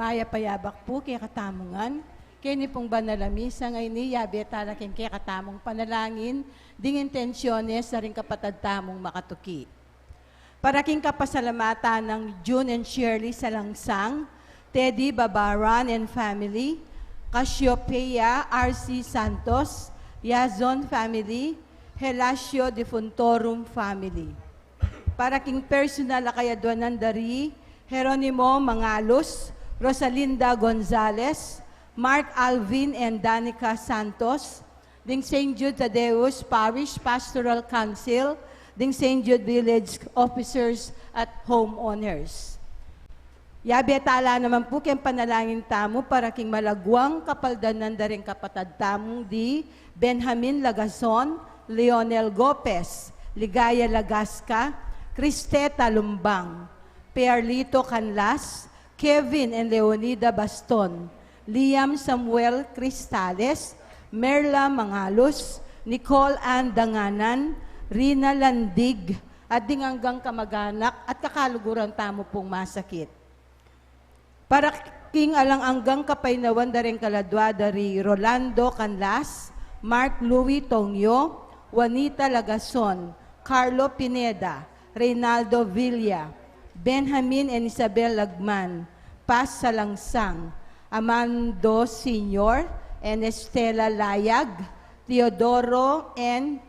Maya payabak po kay katamungan, kini pong banalami sa ngayon ni yabi talaking kay katamong panalangin, ding intensyones sa ring kapatad tamong makatuki. Paraking kapasalamatan ng June and Shirley Salangsang, Teddy Babaran and family, Cassiopeia R.C. Santos, Yazon family, Helasio de Funtorum family. Paraking personal akayaduan dari, Jeronimo Mangalos, Rosalinda Gonzalez, Mark Alvin and Danica Santos, ding St. Jude Tadeus Parish Pastoral Council, ding St. Jude Village Officers at Homeowners. Yabi atala naman po kayong panalangin tamo para king malagwang kapaldanan da rin kapatad tamong di Benjamin Lagason, Leonel Gopez, Ligaya Lagasca, Cristeta Lumbang, Perlito Canlas, Kevin and Leonida Baston, Liam Samuel Cristales, Merla Mangalos, Nicole Ann Danganan, Rina Landig, at hanggang kamag-anak at kakaluguran tamo pong masakit. Para king alang-anggang kapainawan da rin kaladwa dari Rolando Canlas, Mark Louis Tongyo, Juanita Lagason, Carlo Pineda, Reynaldo Villa, Benjamin and Isabel Lagman, Paz Salangsang, Amando Sr. and Estela Layag, Teodoro and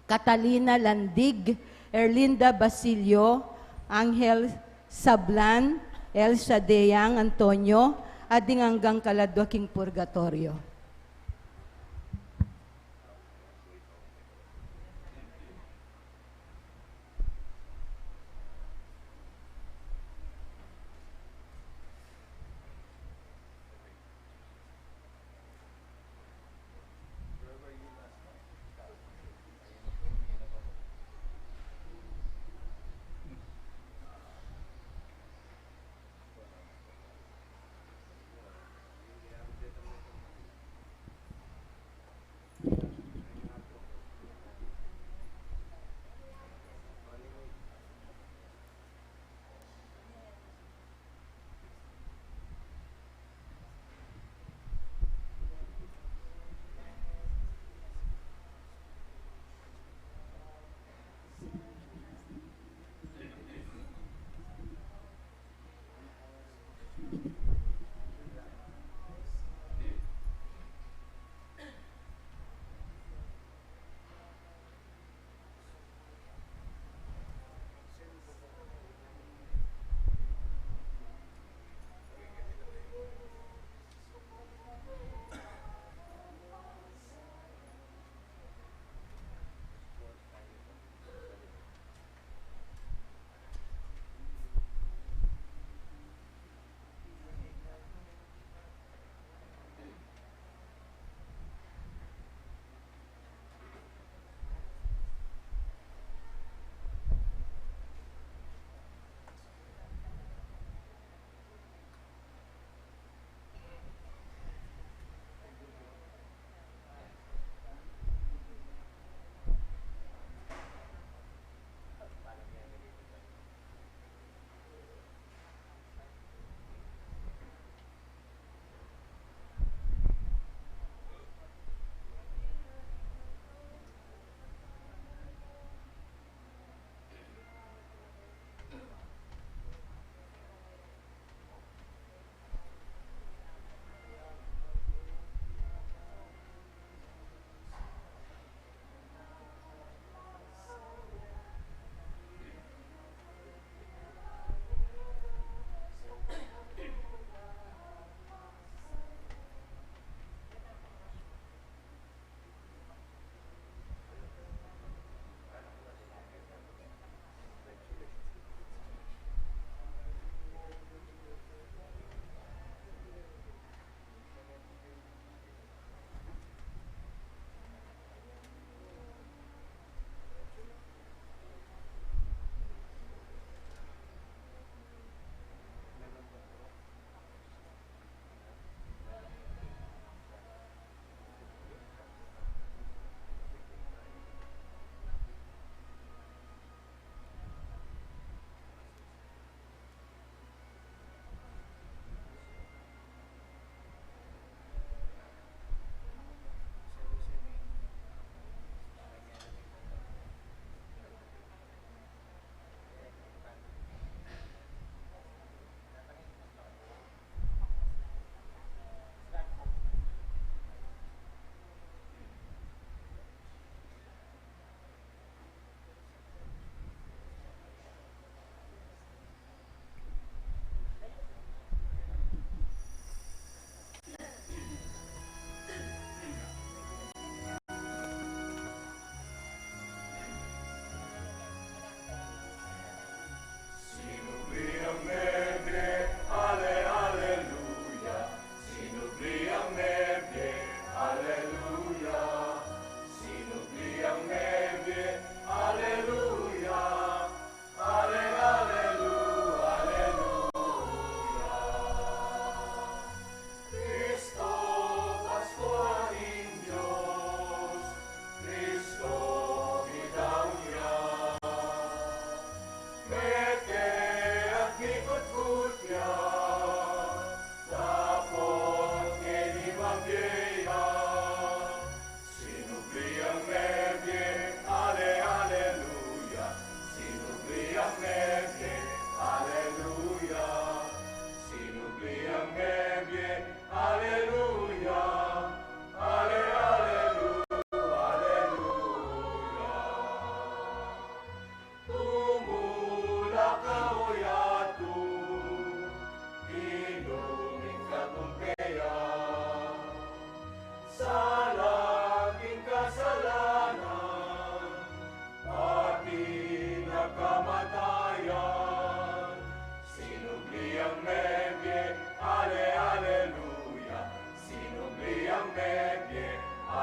Catalina Landig, Erlinda Basilio, Angel Sablan, Elsa Deyang Antonio, at hanggang kaladwaking purgatorio.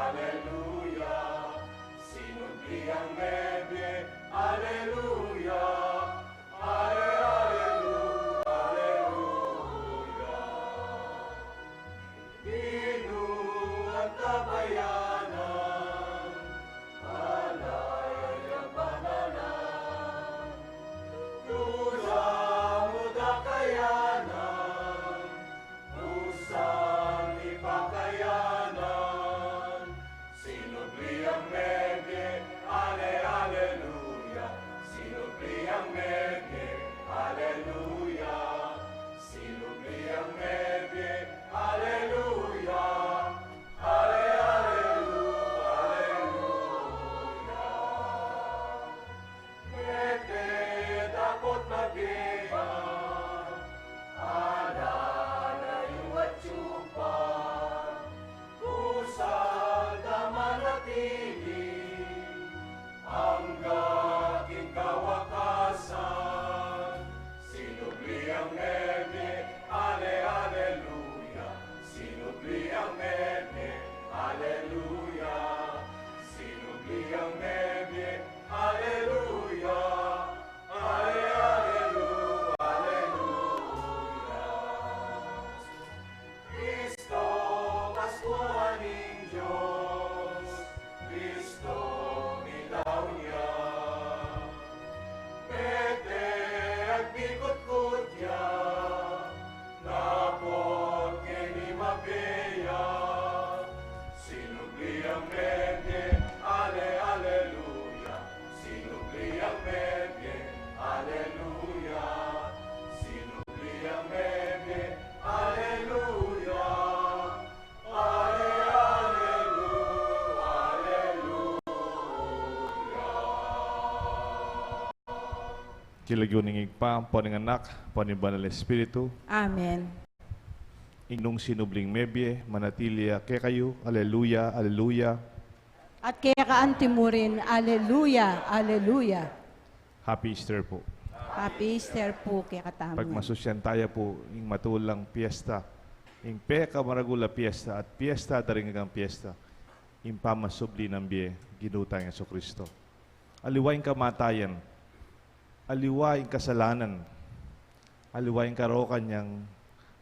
Aleluya. Sinubli ang bebe, aleluya. Aleluya, aleluya. Binuhat kabayanan, alay ang panalan. Dusa muda kayanan, usang ipakayanan. Sinubli ang bebe, aleluya. Sinubli ang bebe, aleluya. Sinubli ang bebe, aleluya. Aleluya, aleluya. Bebe, takot magbiya, alalayo at tsupa, usal na manatili, hanggang kawakasan. Sinubli ang bebe, aleluya. Sinubli ang bebe, aleluya. Sinubli ang bebe, aleluya. Aleluya, aleluya. Kristo, Paskuhan ng Diyos, Kristo, bitaw niya. Pete at bikot-kot niya, napot kini mabeya. Sinubli ang bebe, aleluya. Sinubli ang bebe, aleluya. Sinubli ang bebe, aleluya. Aleluya, aleluya. Kilagyo ning igpa, poning anak, poning banal espiritu, Amen. inong sinubling mebye, manatilia ke kayo, aleluya, aleluya. At kaya kaanti mo rin, aleluya, aleluya. Happy Easter po. Happy Easter po kaya katamungan. Pag masusyan tayo po, ing matulang piyesta, ing peka maragula piyesta, at piyesta daringang piyesta, ing pamasubli ng biye, ginutang Yesu Kristo. Aliwaing kamatayan, aliwaing kasalanan, aliwaing karokan niyang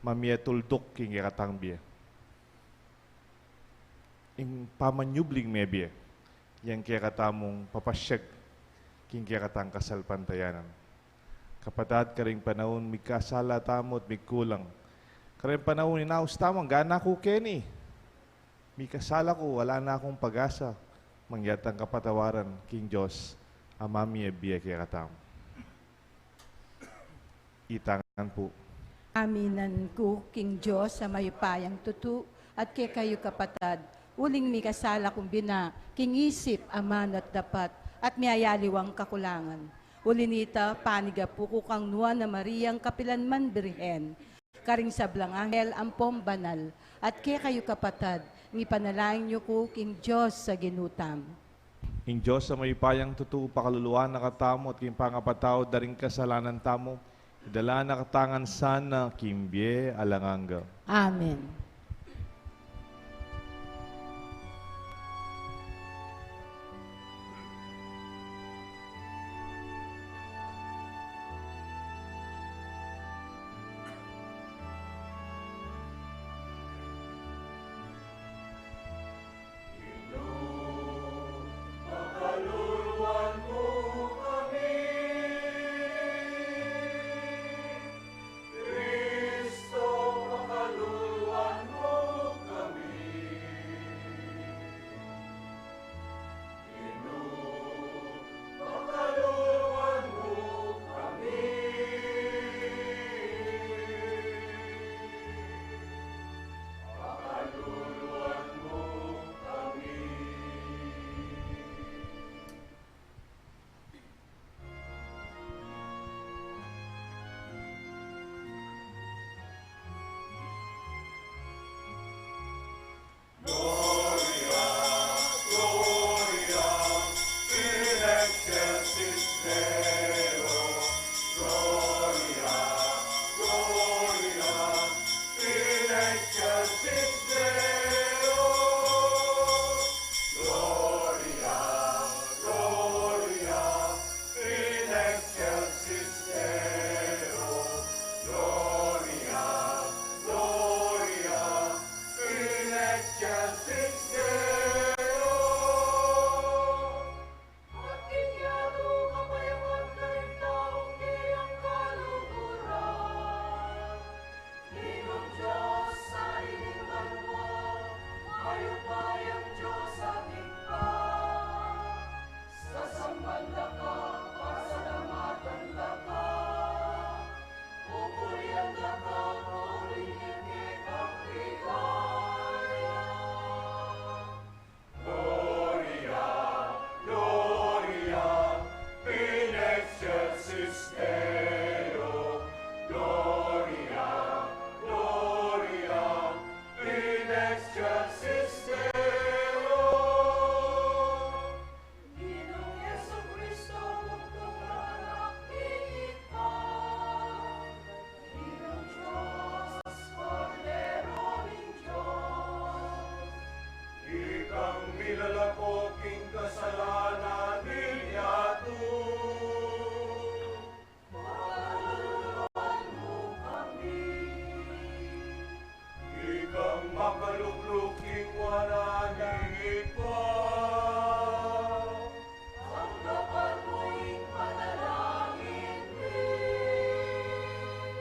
mamiyatultok king ikatang biye. Ing pamanyubling mebye, yang kaya katamong papasyag, king kaya katang kasalpantayanan. Kapatad, karing panahon, may kasala tamot, may kulang. Karing panahon, inaus tamang, gana ko Kenny. May kasala ko, wala na akong pag-asa. Mangyatang kapatawaran, King Diyos, amami e biya kaya katam. Itangan po. Aminan ko, King Diyos, sa mayupayang tutu, at kay kayo kapatad, uling mi kasala kong bina, king isip, aman at dapat, at miyayaliwang kakulangan. Ulinita, paniga po ko kang nuwa na Mariang kapilanman birhen, karing sablang anghel ampom banal, at kay kayo kapatad, ngipanalangin niyo ko, King Diyos, sa ginutam. King Diyos, sa mayupayang tutu, pakaluluan nakatamot, king pangapataw, daring kasalanan tamo, idala nakatangan sana, kimbye alanganga. Amen. Pakaluluan mo kami, Kristo, pakaluluan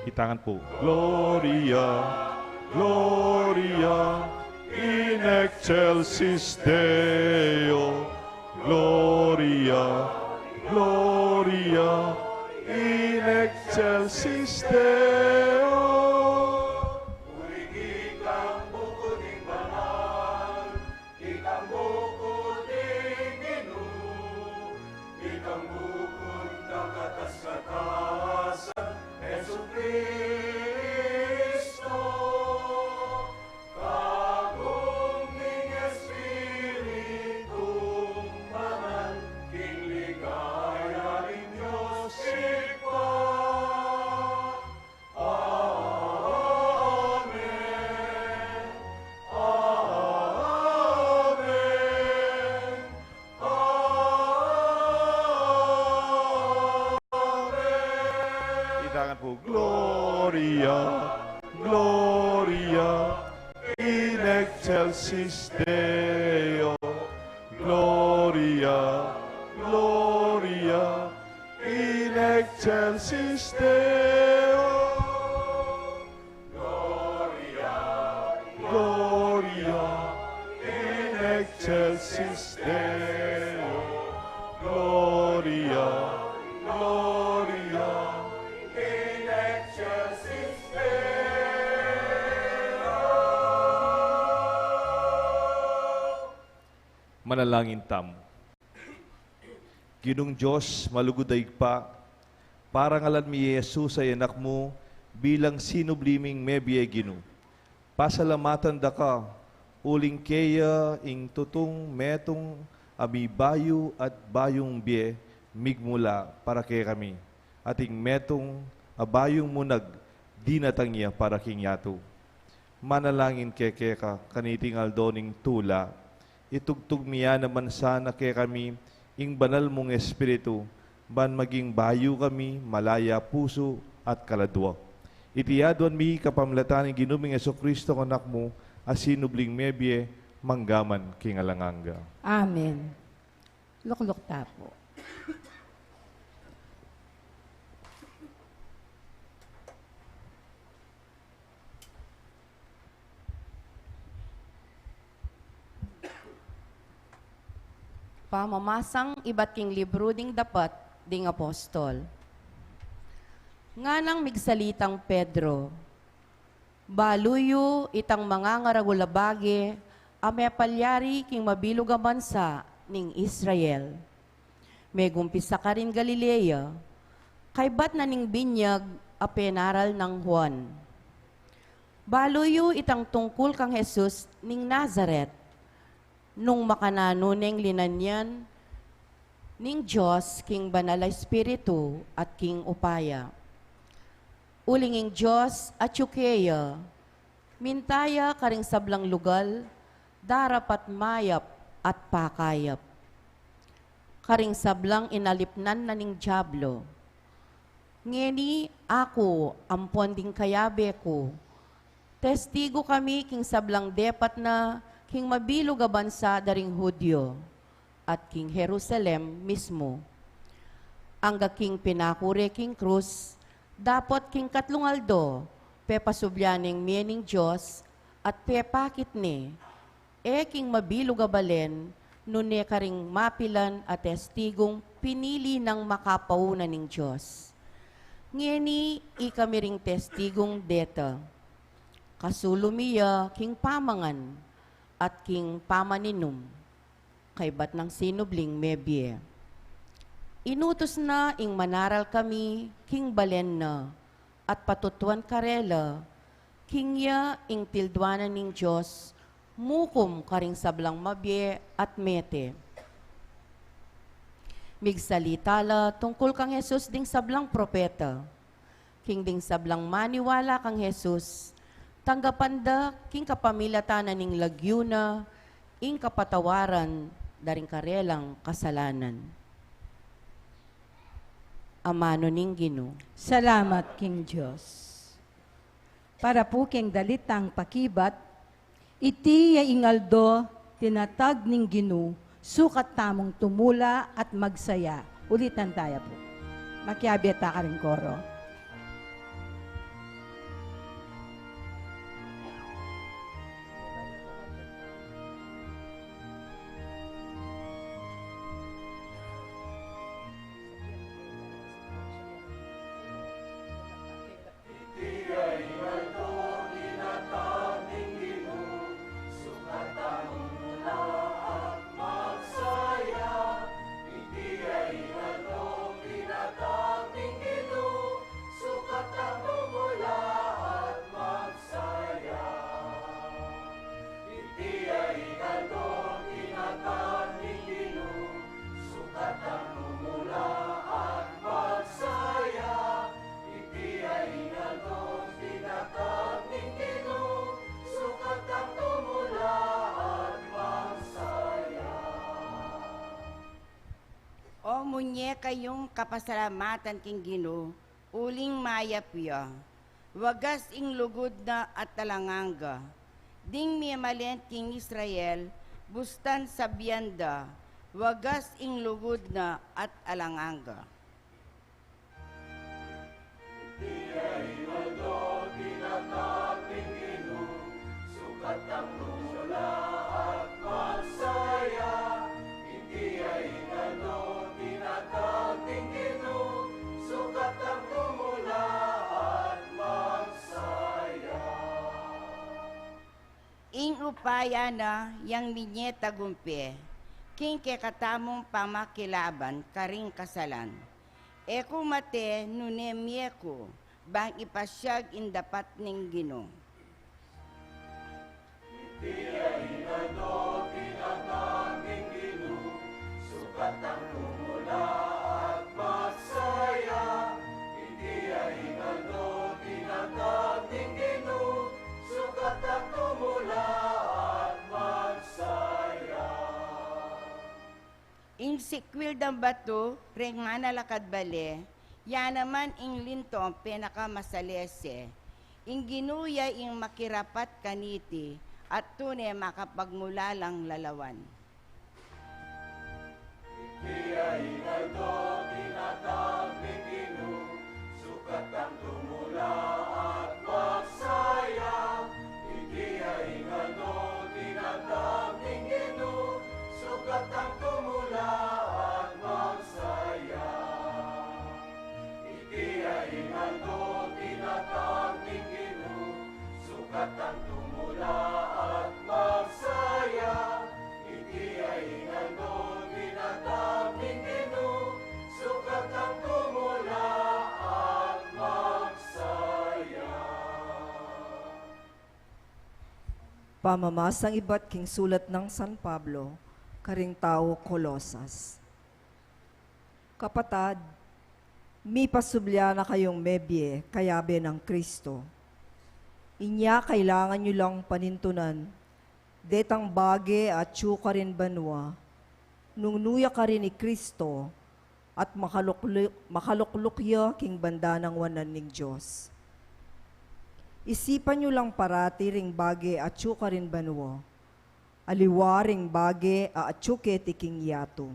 Itangan po. Gloria, Gloria, in excelsis Deo. Gloria, Gloria, in excelsis Deo. Uligid ang bukod ng banal, ikang bukod ng Ginoo, ikang bukod ng katas-katasan, Jesucristo. Kagong ning Espiritung Banal, king ligaya ning Diyos Ipa. Amen. Amen. Itangan po. Gloria, Gloria, in excelsis Deo. Gloria, Gloria, in excelsis Deo. Gloria, in excelsis Deo. Gloria, Gloria, In excelsis Deo. manalangin tam. Ginong Diyos, maluguday pa, parang alam mi Jesus ay anak mo, bilang sinubliming mebye Gino. Pasalamatan da ka, uling keya, ing tutong metong ami bayu at bayong bie, migmula para kay kami. Ating metong abayong munag, dinatang niya para king yato. Manalangin keke ka, kaniting aldoning tula, itugtog miya naman sana kay kami, ing banal mong espiritu, ban maging bayu kami, malaya puso at kaladwa. Itiyaduan mi kapamlatan ng ginuming Jesucristo anak mo, asinubling mebye, manggaman king alanganga. Amen. Lukluk tapo. Pamamasang iba't king libro ding dapat ding apostol. Nga nang migsalitang Pedro, baluyo itang mga ngaragulabage, ame palyari king mabilog a bansa ning Israel. May gumpisa ka rin Galilea, kay bat na ning binyag a penaral ng Juan. Baluyo itang tungkol kang Jesus ning Nazaret, nung makanano ning linanyan ning Diyos king banal a Espiritu at king upaya. Ulinging Diyos at Yukeya, mintaya karing sablang lugal, darapat mayap at pakayap. Karing sablang inalipnan na ning Diablo. Ngeni ako ampon ding kayabe ko, testigo kami king sablang depat na king mabilog a bansa daring Hudyo at king Jerusalem mismo. Angga king pinakure king krus, dapat king katlungaldo, pepasubyaning miening Diyos at pepakit ni, king mabilog a balen, nune karing mapilan at testigong pinili ng makapauna ning Diyos. Ngeni ikami ring testigong deta. Kasulumiya king pamangan, at king pamaninum, kay bat ng sinubling mebye. Inutos na ing manaral kami, king balen na, at patutuan karela, king ya ing tildwanan ning Diyos, mukum karing sablang mabye at mete. Migsalitala tungkol kang Jesus ding sablang propeta, king ding sablang maniwala kang Jesus, tanggapanda king kapamilatanan ning lagyuna, ing kapatawaran daring karelang kasalanan. Amano ning Ginoo. Salamat, King Diyos. Para po king dalitang pakibat, iti ya ingaldo, tinatag ning Ginoo, sukat tamong tumula at magsaya. Ulitan tayo po. Makiabeta ka rin koro. kayong kapasalamatan king Ginoo, uling mayapya, wagas ing lugod na at talanganga, ding miyamalent king Israel, bustan sa biyanda, wagas ing lugod na at alanganga. Sukat ang tumula at magsaya, hindi ay inano, tinataping Ginoo. Sukat ang tumula at magsaya. Ing upaya na yang minye tagumpe, king kekatamong pamakilaban karing kasalan. Eko mate nunemye ko, bang ipasyag indapat ning Ginoo. Sukat ang tumula at magsaya, hindi ay inano, tinataping Ginoo. Sukat ang tumula at magsaya. Ing sikwil dang bato, ring manalakad bale, ya naman ing lintong pinakamasalese. Ing ginuya ing makirapat kaniti, at tunay makapagmulalang lalawan. Hindi ay inano, tinataping Ginoo. Sukat ang tumula at magsaya, hindi ay inano, tinataping Ginoo. Sukat ang tumula at magsaya. Hindi ay inano, tinataping Ginoo. Sukat ang tumula at magsaya, hindi ay inano, tinataping Ginoo. Sukat ang tumula at magsaya. Pamamasang iba't king sulat ng San Pablo, karing tao Kolosas. Kapatad, mi pasublia na kayong mebye, kayabe ng Kristo. Inya kailangan nyo lang panintunan, detang bage at tsuka rin banwa, nung nuya ka rin ni Kristo, at makaluklukya king banda ng wanan ning Diyos. Isipan nyo lang parati ring bage at tsuka rin banwa, aliwa ring bage at tsuke tiking yato.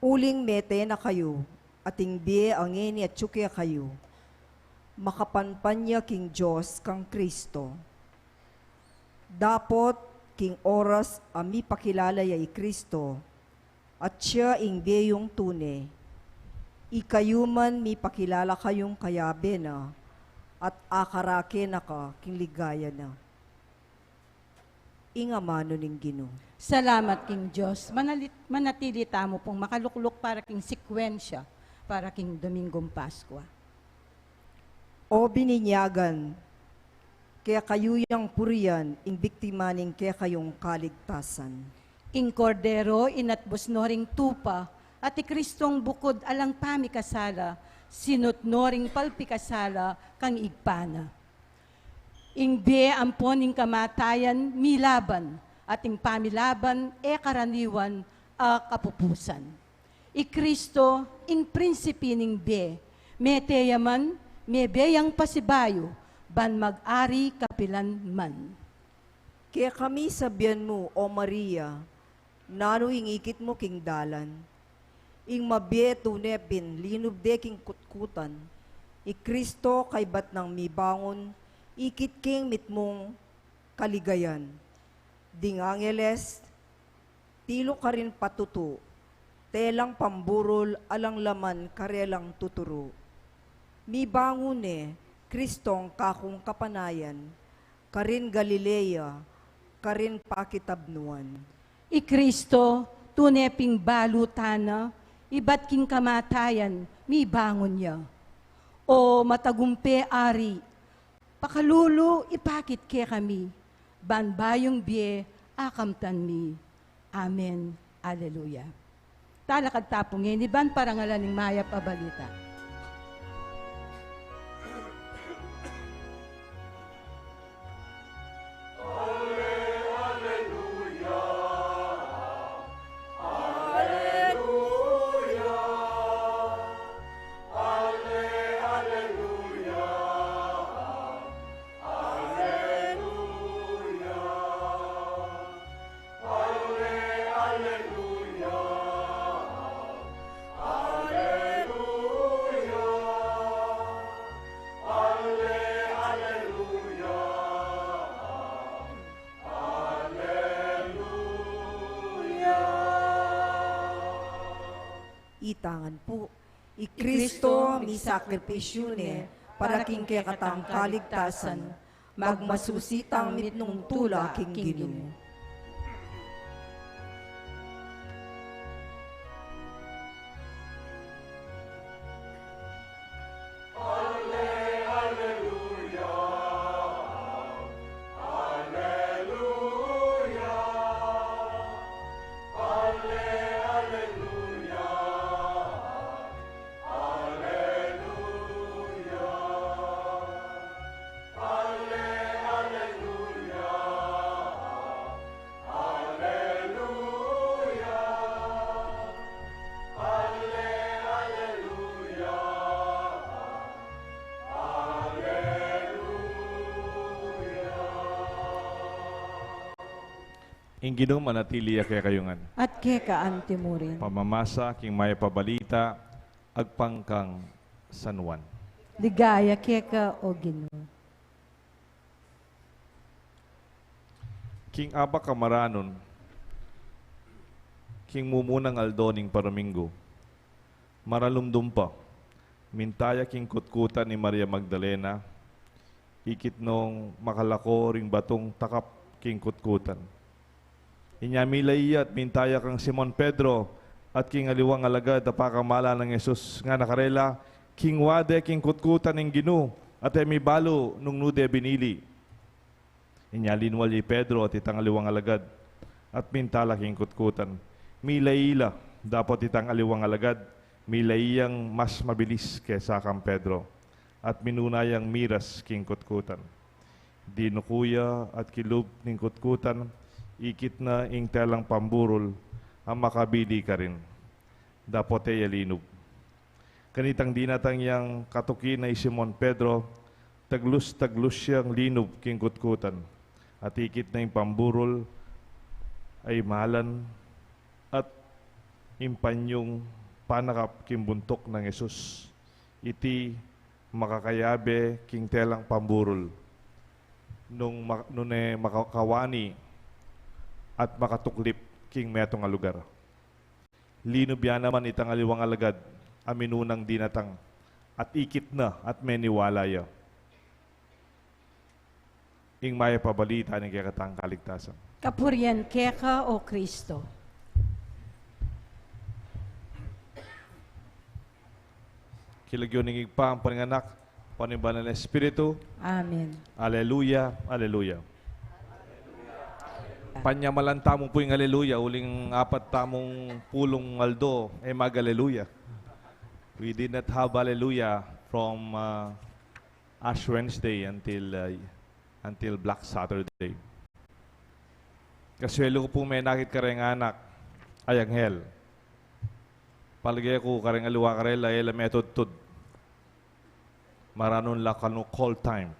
Uling mete na kayo, ating bie angeni at tsuke kayo, makapanpanya king Diyos kang Kristo. Dapot king oras ami pakilala yay Kristo, at siya ing biyong tune. Ikayuman mi pakilala kayong kayabe na, at akarake na ka king ligaya na. Ingamano ning Ginoo. Salamat king Diyos. Manatili tamo pong makalukluk para king sikwensya, para king Domingong Paskwa. O bininyagan, kaya kayuyang purian, ing biktima ning kaya kayong kaligtasan. Ing kordero, inatbos no ring tupa, at Kristong bukod alang pamikasala, sinot no ring palpikasala, kang igpana. Ing be ampon ing kamatayan, milaban, at ing pamilaban, karaniwan, kapupusan. I Kristo, ing prinsipi ning be, meteyaman, may beyang pasibayo, ban mag-ari kapilan man. Kaya kami sabihan mo, O Maria, nano ingikit mo king dalan, ing mabieto nepin, linubde king kutkutan, i Kristo kay bat nang mibangon, ikit king mitmong kaligayan. Ding angeles, tilo ka rin patuto, telang pamburol alang laman karelang tuturo. Mi bangun Kristong kakong kapanayan, karin Galilea, karin pakitabnuan. I Kristo, tuneping balutana, iba't king kamatayan, mi bangon niya. O matagumpe ari, pakalulu ipakit ke kami, banbayong bie, akamtan mi. Amen. Alleluia. Talakad tapong ban parangalaning maya pabalita. Alleluia, itangan po. I Kristo mi sakripisyune, para king kekatang kaligtasan, magmasusitang mitnong tula king Ginoo. Ing Ginoo manatili kay kayungan. At kekaan timurin. Pamamasa king may pabalita agpangkang San Juan. Ligaya keka o Ginoo. King Aba Kamaranon, king mumunang aldoning paramingo, maralumdum pa, mintaya king kutkutan ni Maria Magdalena, ikit nung makalako ring batong takap king kutkutan. Inyamilay at mintaya kang Simon Pedro at king aliwang alagad apakamala ng Yesus nga nakarela, king wade king kutkutan ng Ginoo at emi balo nung nude binili. Inyalinwal ni Pedro at itang aliwang alagad at mintala king kutkutan. Milayila dapat itang aliwang alagad, milayang mas mabilis kesa kang Pedro at minunayang miras king kutkutan. Dinukuya at kilub ning kutkutan, ikit na ing telang pamburol ang makabili ka rin. Dapote yalinub. Kanitang dinatang yang katuki na Simon Pedro, taglus siyang linub king kutkutan. At ikit na ing pamburol ay malan at impanyong panakap king buntok ng Yesus. Iti makakayabe king telang pamburol. Nung makakawani at makatuklip king metong alugar. Linubya naman itang aliwang alagad, aminunang dinatang, at ikit na at meniwalaya. Ing maya pabalita ng kekatang kaligtasan. Kapurian keka o Kristo. Kilagyon ng igpa ang paninganak, panimbalan ng Espiritu. Amen. Aleluya, aleluya. Panyamalan tamong po yung aleluya, uling apat tamong pulong aldo, mag-aleluya. We did not have aleluya from Ash Wednesday until Black Saturday. Kaswelo ko po may nakit kareng anak, ay anghel. Palagay ko kareng aliwa karela, ela metod-tud. Maranon la kanu call time.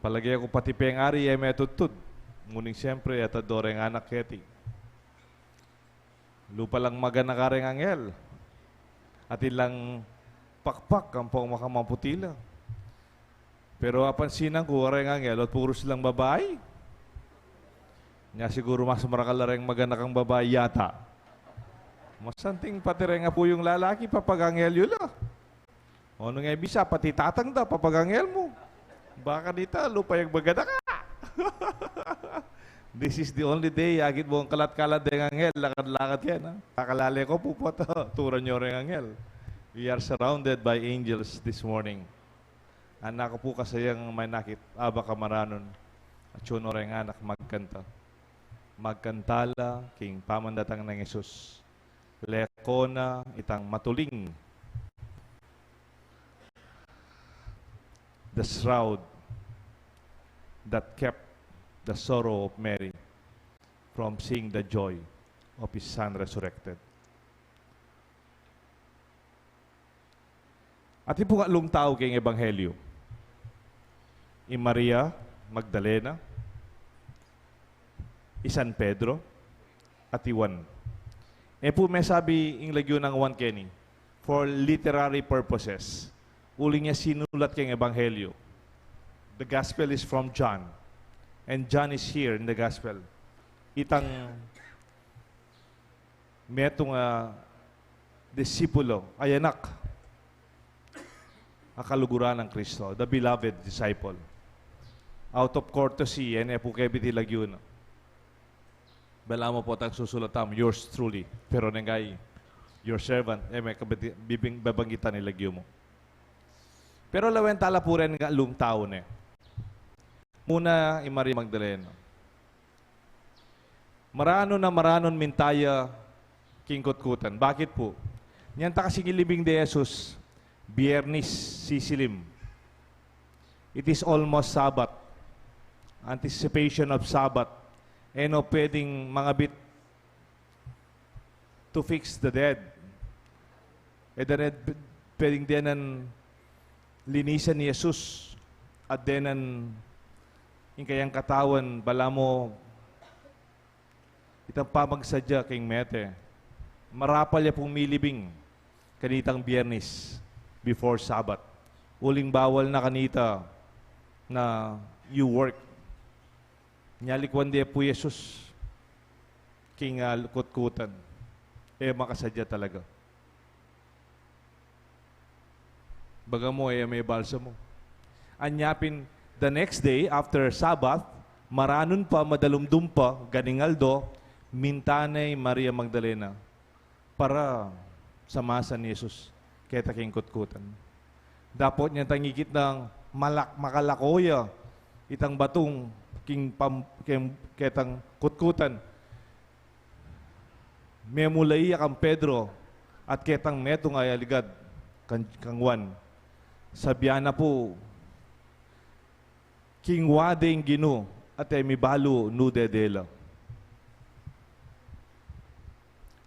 Palagay ko pati peng ari, ay metod-tud. Ngunit siyempre, at adoreng anak keti. Lupa lang magana kareng anghel. At ilang pakpak ang pong makamamputila. Pero apansinan ko, kareng anghel, at puro silang babae. Nga siguro mas marakalareng magana kang babae yata. Masanting patire nga po yung lalaki, papag-anghel yun lah. O ano nga bisa, pati tatang da, papag-anghel mo. Baka dita, lupa yung bagada ka. This is the only day, agit mo ang kalat-kalat ng anghel, lakad-lakad yan. Ha? Kakalali ko po po ito, turan nyo rin anghel. We are surrounded by angels this morning. Anak ko po kasayang may nakit, Aba Kamaranon, at yun rin anak magkanta. Magkantala, king pamandatang ng Yesus. Lekona, itang matuling. The shroud that kept the sorrow of Mary from seeing the joy of his son resurrected. At po along tao kay Ebanghelyo. I Maria Magdalena, i San Pedro, at i Juan. Po may sabi ing lagyo ng Juan Kenny, for literary purposes, uli niya sinulat kay Ebanghelyo. The gospel is from John. And John is here in the gospel. Itang metong disipulo, ay anak, ang kaluguran ng Kristo, the beloved disciple. Out of courtesy, yan po kayo bitilagyun. Bala mo po tang susulatam, yours truly. Pero nangay, your servant, may babanggitan nilagyo mo. Pero lawen tala po rin nga lung taon Muna, Maria Magdalena. Maranon mintaya kingkot-kutan. Bakit po? Niyan ta kasing ilibing de Jesus, Biyernes sisilim. It is almost Sabbath. Anticipation of Sabbath. No pwedeng mga bit to fix the dead. Pwedeng denan linisan ni Jesus at denan yung kayang katawan, bala mo itang pamagsadya king mete. Marapal ya pong milibing kanitang Biyernes before Sabbath. Uling bawal na kanita na you work. Nyalikwan di po Jesus king kutkutan. Makasadya talaga. Baga mo may balsa mo. Anyapin, the next day, after Sabbath, maranon pa, madalumdum pa, ganingaldo, mintanay Maria Magdalena para samasan ni Jesus kaya taking kutkutan. Dapat niya tangigit ng makalakoya itang batong ketang kutkutan. Memulay kang Pedro at ketang metong ay aligad kang Juan. Sabihan na po king wadeng gino at mibalo nudedela.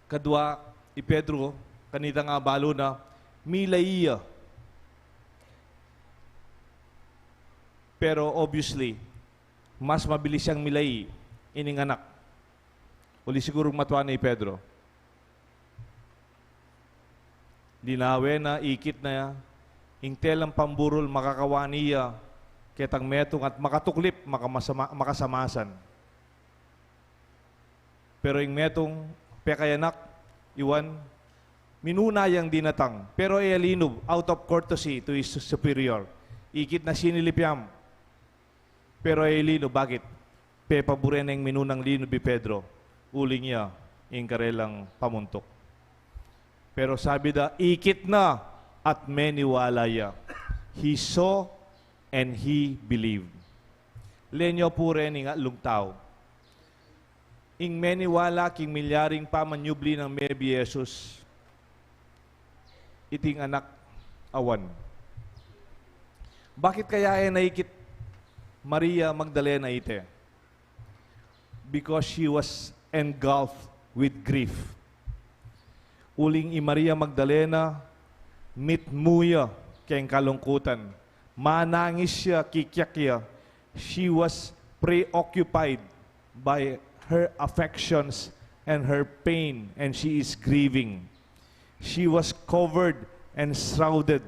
Kadwa, Pedro, kanita nga balo na, milaiya. Pero obviously, mas mabilis siyang milay, ining anak. Uli sigurong matuwa ni Pedro. Dinawe na, ikit na, ingtelang pamburol makakawaniya, ketang metong at makatuklip, makasamasan. Pero yung metong pekayanak, iwan, minunayang dinatang, pero alinob, out of courtesy to his superior. Ikit na sinilipyam. Pero alinob, bakit? Pepaburen ng minunang linob ni Pedro. Uling niya, yung karelang pamuntok. Pero sabi da, ikit na at meniwalaya. He saw and he believed. Lenyo po rin nga lungtaw. Ing meniwala king milyaring pamanyubli ng Mebi Jesus, iting anak awan. Bakit kaya naikit Maria Magdalena ite? Because she was engulfed with grief. Uling Maria Magdalena, mitmuya kayang kalungkutan. Manangis siya, kikyak siya. She was preoccupied by her affections and her pain, and she is grieving. She was covered and shrouded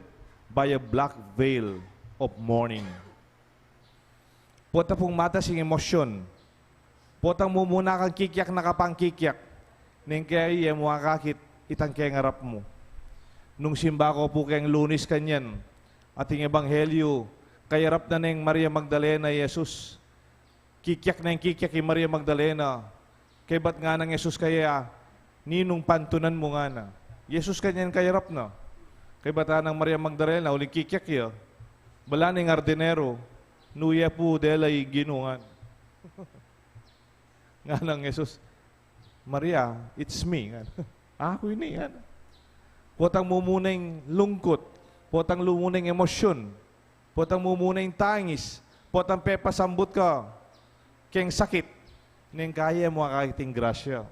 by a black veil of mourning. Pota pong mata sing emosyon. Potang mumuna kang kikyak na kapang kikyak. Neng kaya muakakit itang kaya ngarap mo. Nung simba ko po kayang Lunes kanyan, ating ebanghelyo, kayarap na ng Maria Magdalena, Jesus. Kikyak na yung kikyak kay Maria Magdalena. Kay ba't nga ng Jesus kaya, ninong pantunan mo nga na. Jesus kanyan kayarap na. Kay ba't ng Maria Magdalena, uling kikyak ya. Bala ng Ardenero, nuya po delay ginungan. Nga ng Jesus, Maria, it's me. Ako yun yan. Potang mumuneng lungkot, potang lumuneng emosyon, potang mumuneng tangis, potang pepasambot ka, keng sakit, neng kaya mo kakiting grasya.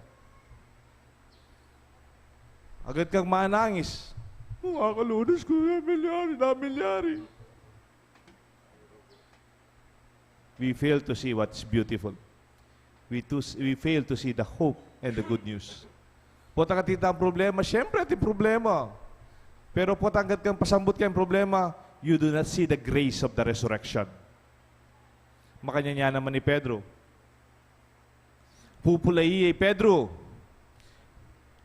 Agad kang manangis, makakalunas ko, milyari. We fail to see what's beautiful. We fail to see the hope and the good news. Potang katita ang problema, syempre ati problema. Pero potang kang pasambot kang problema, you do not see the grace of the resurrection. Makanya naman ni Pedro. Pupulay Pedro.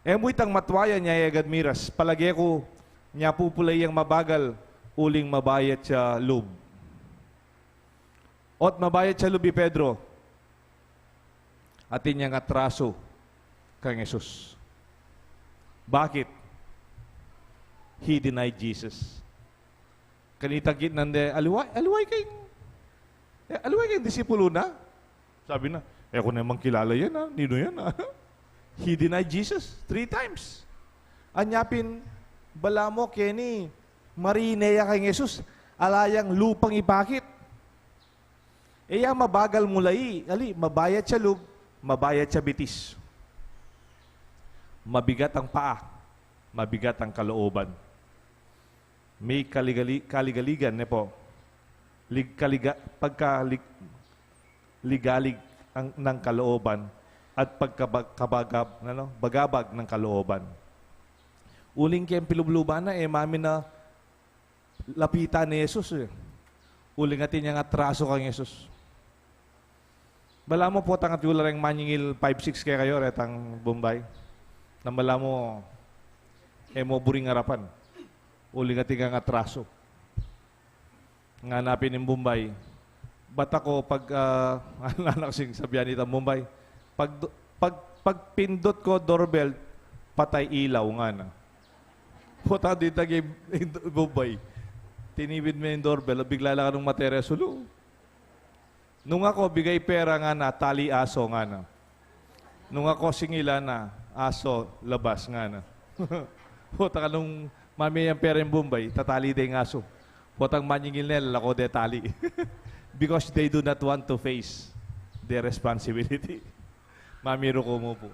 Emoy tang matwaya niya agad miras, palagi ko niya pupulay ang mabagal, uling mabayat siya lub. Ot mabayat siya lubi Pedro, atin niyang atraso kang Jesus. Bakit? He denied Jesus. Kanitagit nande, aluway kayong disipulo na. Sabi na, ako naman kilala yan ha, nino yan ha. He denied Jesus 3 times. Anyapin, bala mo, Kenny, marineya kay Jesus, alayang lupang ipakit. Eya mabagal mulay, mabayat siya lub, mabayat siya bitis. Mabigat ang paa, mabigat ang kalooban. May kaligaligan ne po. Ligalig ng kalooban at bagabag ng kalooban. Uling kayong pilubluban na, mami na lapitan ni Jesus. Uling atin niyang atraso kang Jesus. Bala mo po, tangat yula rin manyingil 5-6 kaya kayo, retang Bombay. Na bala mo, mo buring harapan. Uling atin ang atraso. Nga napin ng Bombay, ba't ako pag, anak sing sabihan nito Bombay, pag pindot ko doorbell, patay ilaw nga na. Puta dito kay Bombay, tinibid mo yung doorbell, bigla lang ka ng materya sulo. Nung ako, bigay pera nga na, tali aso nga na. Nung ako, singila na, aso, labas nga na. Puta ka nung mami yung pera yung Bombay, tatali din ng aso. Putang manyingil nila, ako de tali. Because they do not want to face their responsibility. Mamiro ko mo po.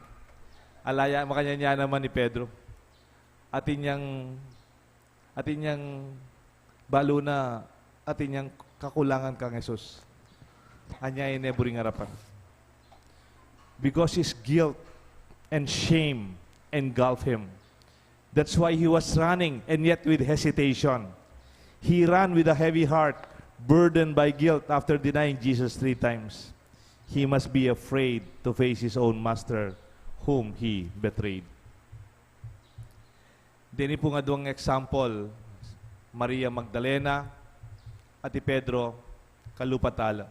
Alaya, makanya niya naman ni Pedro. Atin niyang balo na, atin niyang kakulangan kang Jesus. Anya ineburing harapan. Because his guilt and shame engulfed him. That's why he was running, and yet with hesitation. He ran with a heavy heart, burdened by guilt after denying Jesus 3 times. He must be afraid to face his own master, whom he betrayed. Dini po nga doang example, Maria Magdalena, Ati Pedro, kalupatala.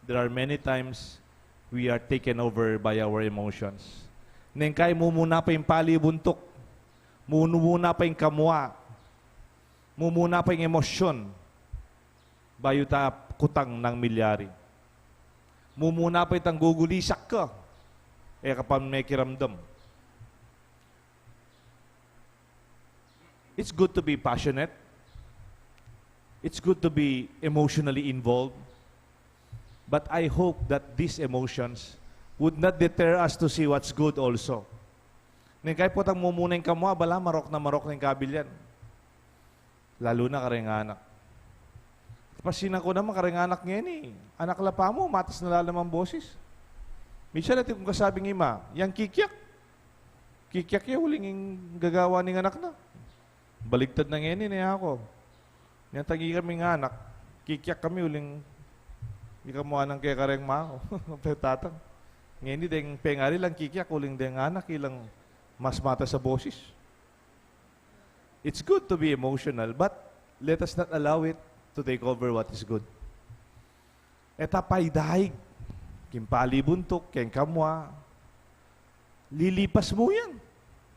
There are many times we are taken over by our emotions. Nengkay mumuna pa yung palibuntok, mumuna pa yung kamwa, mumuna pa yung emosyon, bayo ta kutang ng milyari. Mumuna pa itang gugulisak ka, kapag may kiramdam. It's good to be passionate. It's good to be emotionally involved. But I hope that these emotions would not deter us to see what's good also. Nengkay po tang mumuning kamwa, bala marok na ng kabilyan. Lalo na karenganak. Pasinan ko naman karenganak ngayon eh. Anak la pa mo, matas na lalamang boses. Minsan natin kung kasabing ima, yang kikyak. Kikyak ya, huling yung gagawa ng anak na. Baligtad na ngayon eh ako. Yan tagi kami ng anak. Kikyak kami, huling hindi ka mukha ng kaya kareng mao. Tatang. Ngayon hindi, deng pengari lang kikyak, huling deng anak, ilang mas mata sa boses. It's good to be emotional, but let us not allow it to take over what is good. Etapay daig, kimpali buntok, keng kamwa, lilipas mo yan.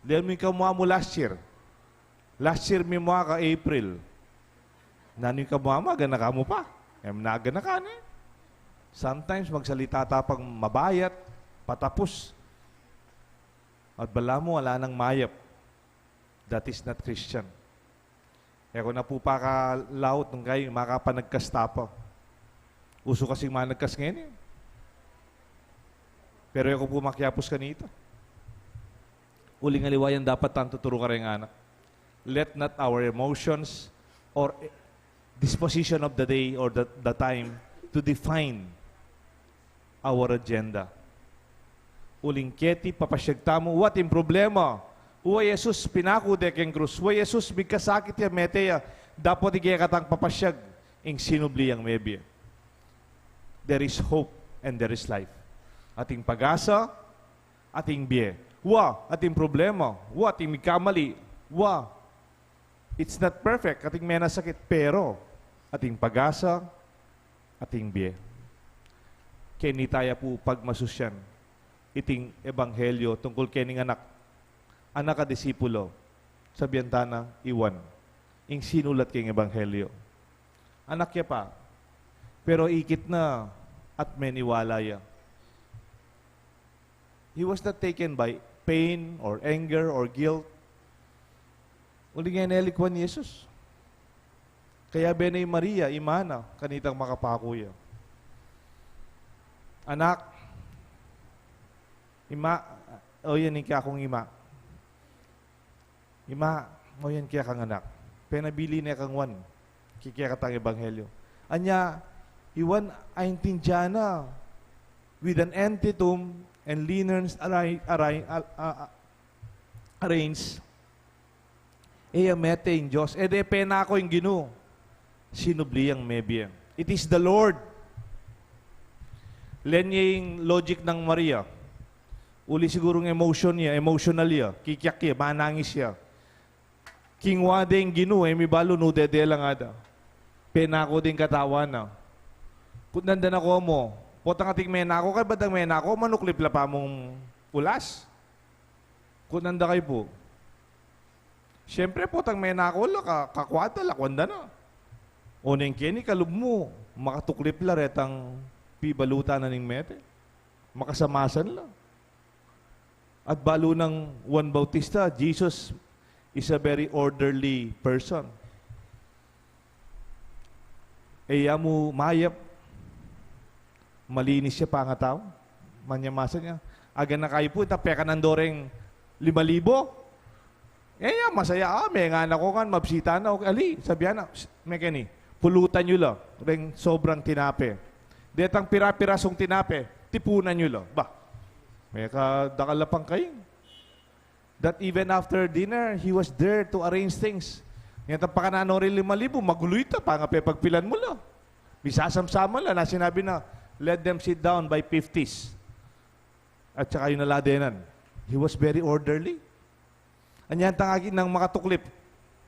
Dahil mo yung kamwa mo last year. Last year may mga ka April. Nano yung kamwa mo, agana ka mo pa. Nagana ka na. Sometimes magsalita tapang mabayat, patapos. At bala mo, wala nang mayap. That is not Christian. Kaya kung napupakalaot ng kayo, makapanagkasta pa. Uso kasing managkas ngayon eh. Pero ako pumakyapos kanito. Uling aliwayan dapat ang tuturo ka rin anak. Let not our emotions or disposition of the day or the time to define our agenda. Uling keti, papasyagta mo, what in problema? Uwa Jesus, pinako de keng krus. Uwa Jesus, bigkasakit ya meteya. Dapat igaya katang papasyag, ing sinubli ang mebye. There is hope and there is life. Ating pag-asa, ating biye. Wa, ating problema. Wa, ating may kamali. Wa, it's not perfect. Ating may nasakit. Pero, ating pag-asa, ating biye. Kini tayo po pagmasusyan. Iting ebanghelyo tungkol kening anak. Anak ka disipulo. Sa biyantana, iwan. Ing sinulat king ebanghelyo. Anak ya pa. Pero ikit na at meniwala ya. He was not taken by pain or anger or guilt. Uli nga nelikwan ni Jesus. Kaya benay Maria, imana, kanitang makapakuya. Anak, ima, o yan kaya akong ima. Ima, o yan kaya kang anak. Penabili niya kang wan. Kikaya katang ebanghelyo. Anya, iwan ay tindyana with an antitum and linens arranged. Eya mete in Diyos. E de pena ako yung ginu. Sinubliyang mebiyang. It is the Lord. Lenyeng logic ng Maria. Uli sigurong emotion niya, emotional niya. Kikyak niya, manangis siya. Kingwa din ginu, may balo no dede lang ada. Pena ako din katawan na. Kung nandan ako mo, potang ating mena ako, kay badang mena ako, manuklip la pa mong ulas. Kung nanda kayo po. Siyempre, potang mena ako, kakwada, lakwanda na. O neng kini, kalub mo, makatuklip la retang pibaluta na ning mete. Makasamasan lang. At balo ng Juan Bautista, Jesus is a very orderly person. Eya mo mayap, malinis siya pangatao, manyamasa niya. Aga na kayo po, tapeka ng doreng 5,000. Eya, masaya, may nga ko kan, mabsita na, ali, sabihan na, may kani, pulutan nyo lang, ring sobrang tinape. Detang pira-pirasong tinape, tipunan nyo lang. Ba, may kadakalapang kayo. That even after dinner, he was there to arrange things. Ngayon pa ka na rin 5,000, magulo ito, pagpilan mo lang. Bisasamsama lang na sinabi na, let them sit down by 50s. At saka yung naladenan. He was very orderly. Anyan tangagin ng makatuklip,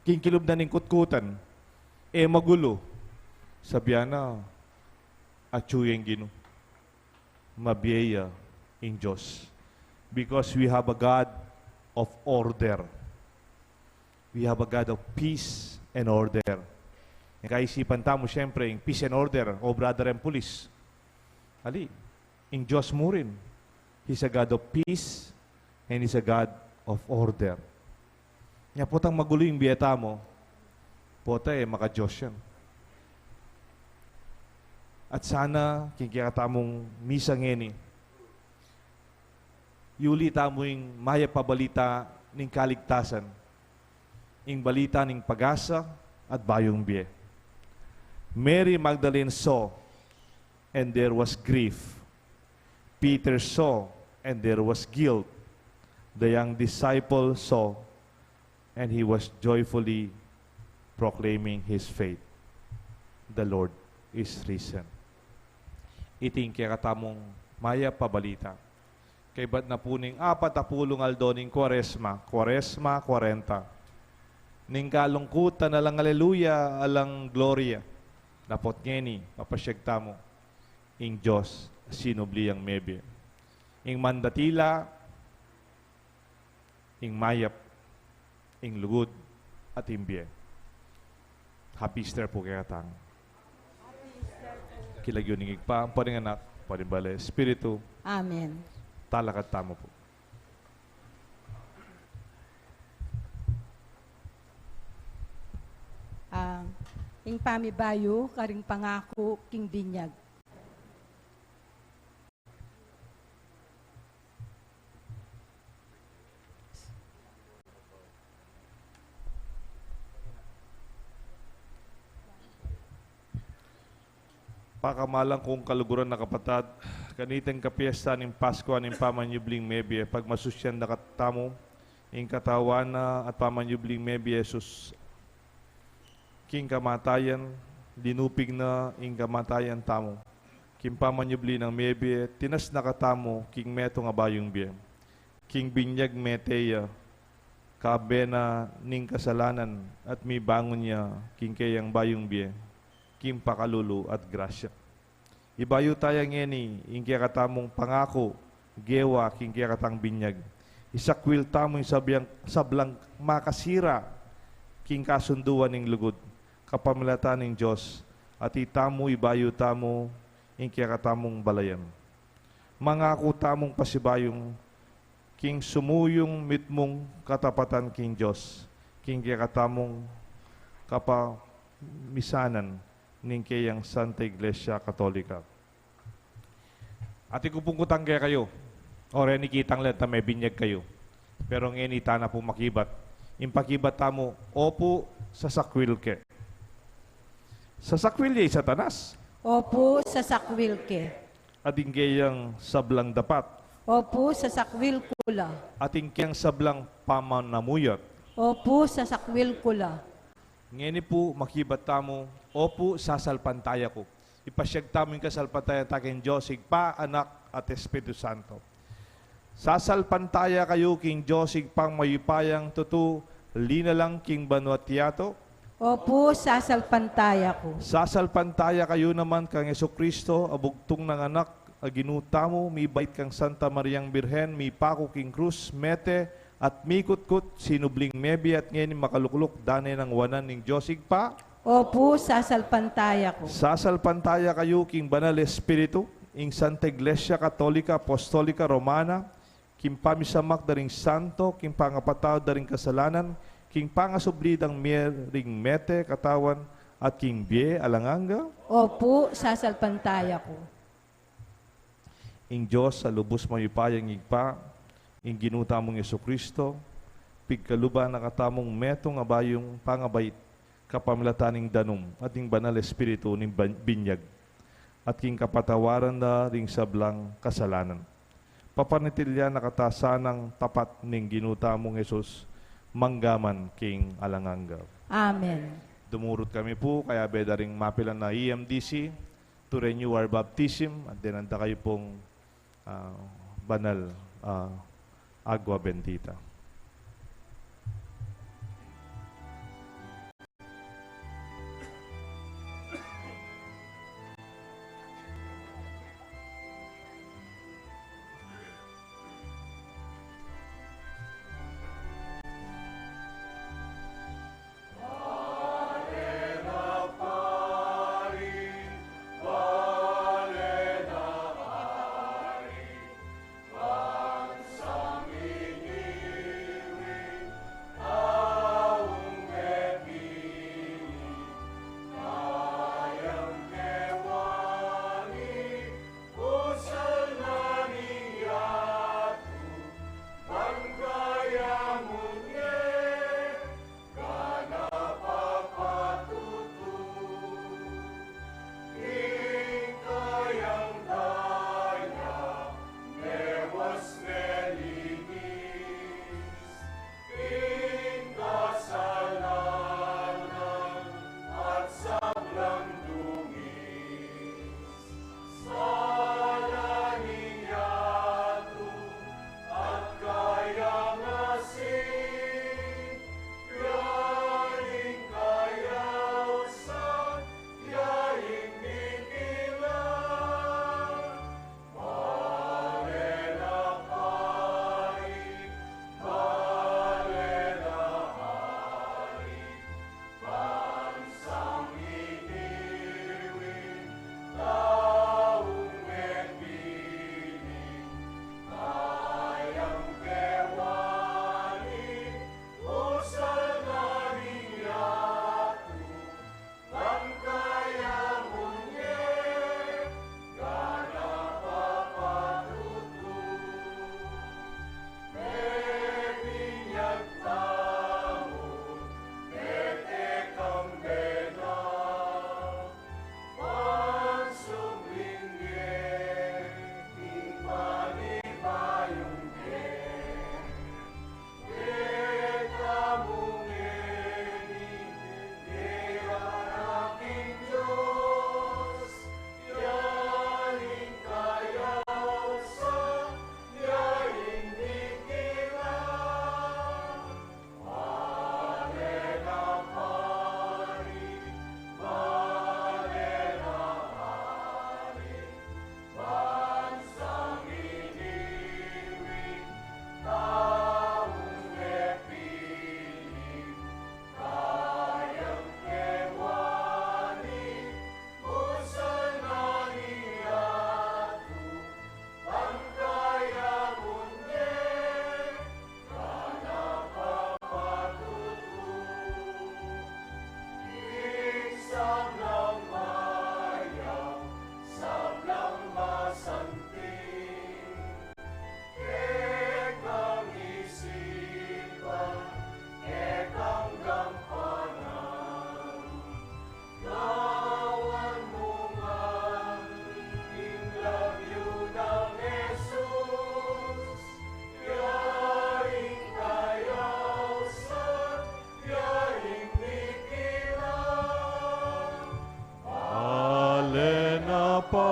kingkilob na ning kutkutan, magulo. Sabihan na, atsuyeng gino. Mabiyaya in Diyos. Because we have a God of order. We have a God of peace and order. Kaisipan tamo, siyempre, yung peace and order, o brother and police. Ali, in Diyos mo rin. He's a God of peace and He's a God of order. Nga potang magulo yung biyeta mo, pota maka-Diyos yan. At sana, kikikatamong misa ngeni, yuli tamo yung maya pabalita ng kaligtasan, yung balita ng pag-asa at bayong biye. Mary Magdalene saw, and there was grief. Peter saw, and there was guilt. The young disciple saw, and he was joyfully proclaiming his faith. The Lord is risen. Iting kaya katamong maya pabalita. Kay ba't na puning 40 aldoning Quaresma, 40. Ning kalungkutan alang aleluya, alang gloria. Napot ngeni, papasyagta mo. Ing Diyos, sinubliyang mebe. Ing mandatila, ing mayap, ing lugod, at imbye. Happy Easter po kaya tang. Kilagyo ning igpa, ang paringanak, parimbale, Espiritu, Amen. talakat tamo po. Ing pamibayo, karing pangako, king binyag. Pakamalang kong kaluguran na kapatad, kaniteng kapiesta ng Pasko ng pamanyubling mebye, pagmasusyan na katamo, ing katawan na at pamanyubling mebye, Jesus, king kamatayan, dinupig na ing kamatayan tamo, king pamanyubli ng mebye, tinas na katamo, king meto nga bayong biye, king binyag meteya, kabena ning kasalanan at mi bangon niya king kayang bayong biye, king pakalulu at grasya. Ibayo tayang ngeni, ing kaya katamong pangako, gewa king kaya katang binyag. Isakwil tamo yung sablang makasira, king kasunduan ning lugod, kapamilatan ning Diyos, at itamo ibayo tamo, ing kaya katamong balayan. Mangako tamong pasibayong, king sumuyong mitmong katapatan king Diyos, king kaya katamong kapamisanan ning kayang Santa Iglesia Katolika. At ikupungkutang kaya kayo, o rin ikitang lang may binyag kayo, pero ngayon itana po makibat. Impakibat tamo, opo sa sakwil ke. Sa sakwil yay satanas, Opo sa sakwil ke. ating kayang sablang dapat, Opo sa sakwil kula. ating kayang sablang pamanamuyot. Opo sa sakwil kula. Ngayon po makibat tamo, opo sasalpantaya ko. Ipasyag tamo yung kasalpantaya takin Diyos, Igpa, Anak at Espiritu Santo. Sasalpantaya kayo king Diyos, Igpang mayupayang tutu, linalang king Banuatiato. Opo sasalpantaya ko. Sasalpantaya kayo naman kang Kristo, abugtong ng anak, aginutamo, mi bait kang Santa Mariang Birhen, mi pako king krus, mete, at mikut-kut, sinubling mebi at ngayon makalukluk, dane ng wanan ning Diyos, Igpa. Opo sasalpantaya ko. Sasalpantaya kayo king Banal Espiritu, ing Santa Iglesia Katolika, Apostolika, Romana, king pamisamak daring santo, king pangapataw daring kasalanan, king pangasoblidang ring mete, katawan, at king bie, alanganga. Opo sasalpantaya ko. Ing Diyos sa lubos mayupayang Igpa, ing ginuta mong Kristo, pigkaluba na katamong metong abayong pangabait, kapamilataning danum, at ing Banal Espiritu ning binyag, at king kapatawaran na ring sablang kasalanan. Papanitilya na katasanang tapat ning ginuta mong Jesus, manggaman king alanganga. Amen. Dumurot kami po, kaya beda ring mapilan na EMDC to renew our baptism, at dinanda kayo pong banal agua bendita. Samingin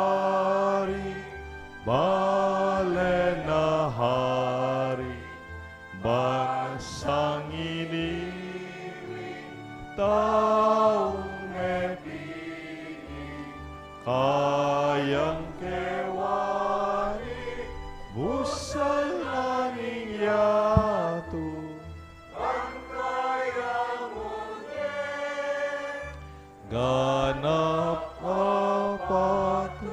hari, balen na hari, bansang iniwi, taong may piling, kayang kewari, busalaning yato. Ganap apatu.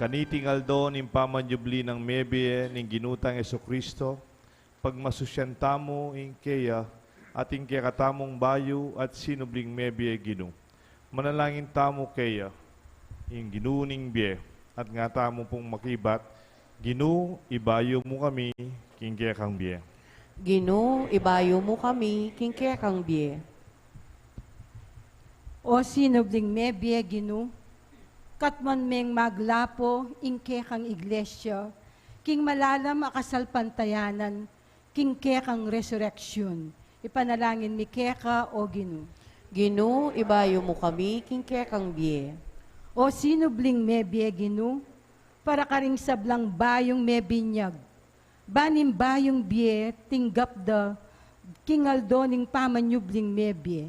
Kaniting aldo ning pamanyubli ng mebie ning ginutang Esokristo, pagmasusyan tamo ing keya ating kaya katamong bayo at sinubling mebie ginu. Manalangin tamo keya ing ginuning bie at nga tamo pong makibat, ginu ibayo mo kami king kaya kang bie. Gino, ibayo mo kami, king kang bie. O sinubling mebye ginu, katman meng maglapo ingke kang iglesia, king malalam akasalpantayanan, king kang resurrection. Ipanalangin mi keka o ginu. Gino, ibayo mo kami, king kang bie. O sinubling mebye ginu, para karing sablang bayong mebinyag, banim bayong bie tinggap da kingaldo ning pamanyubling mebye.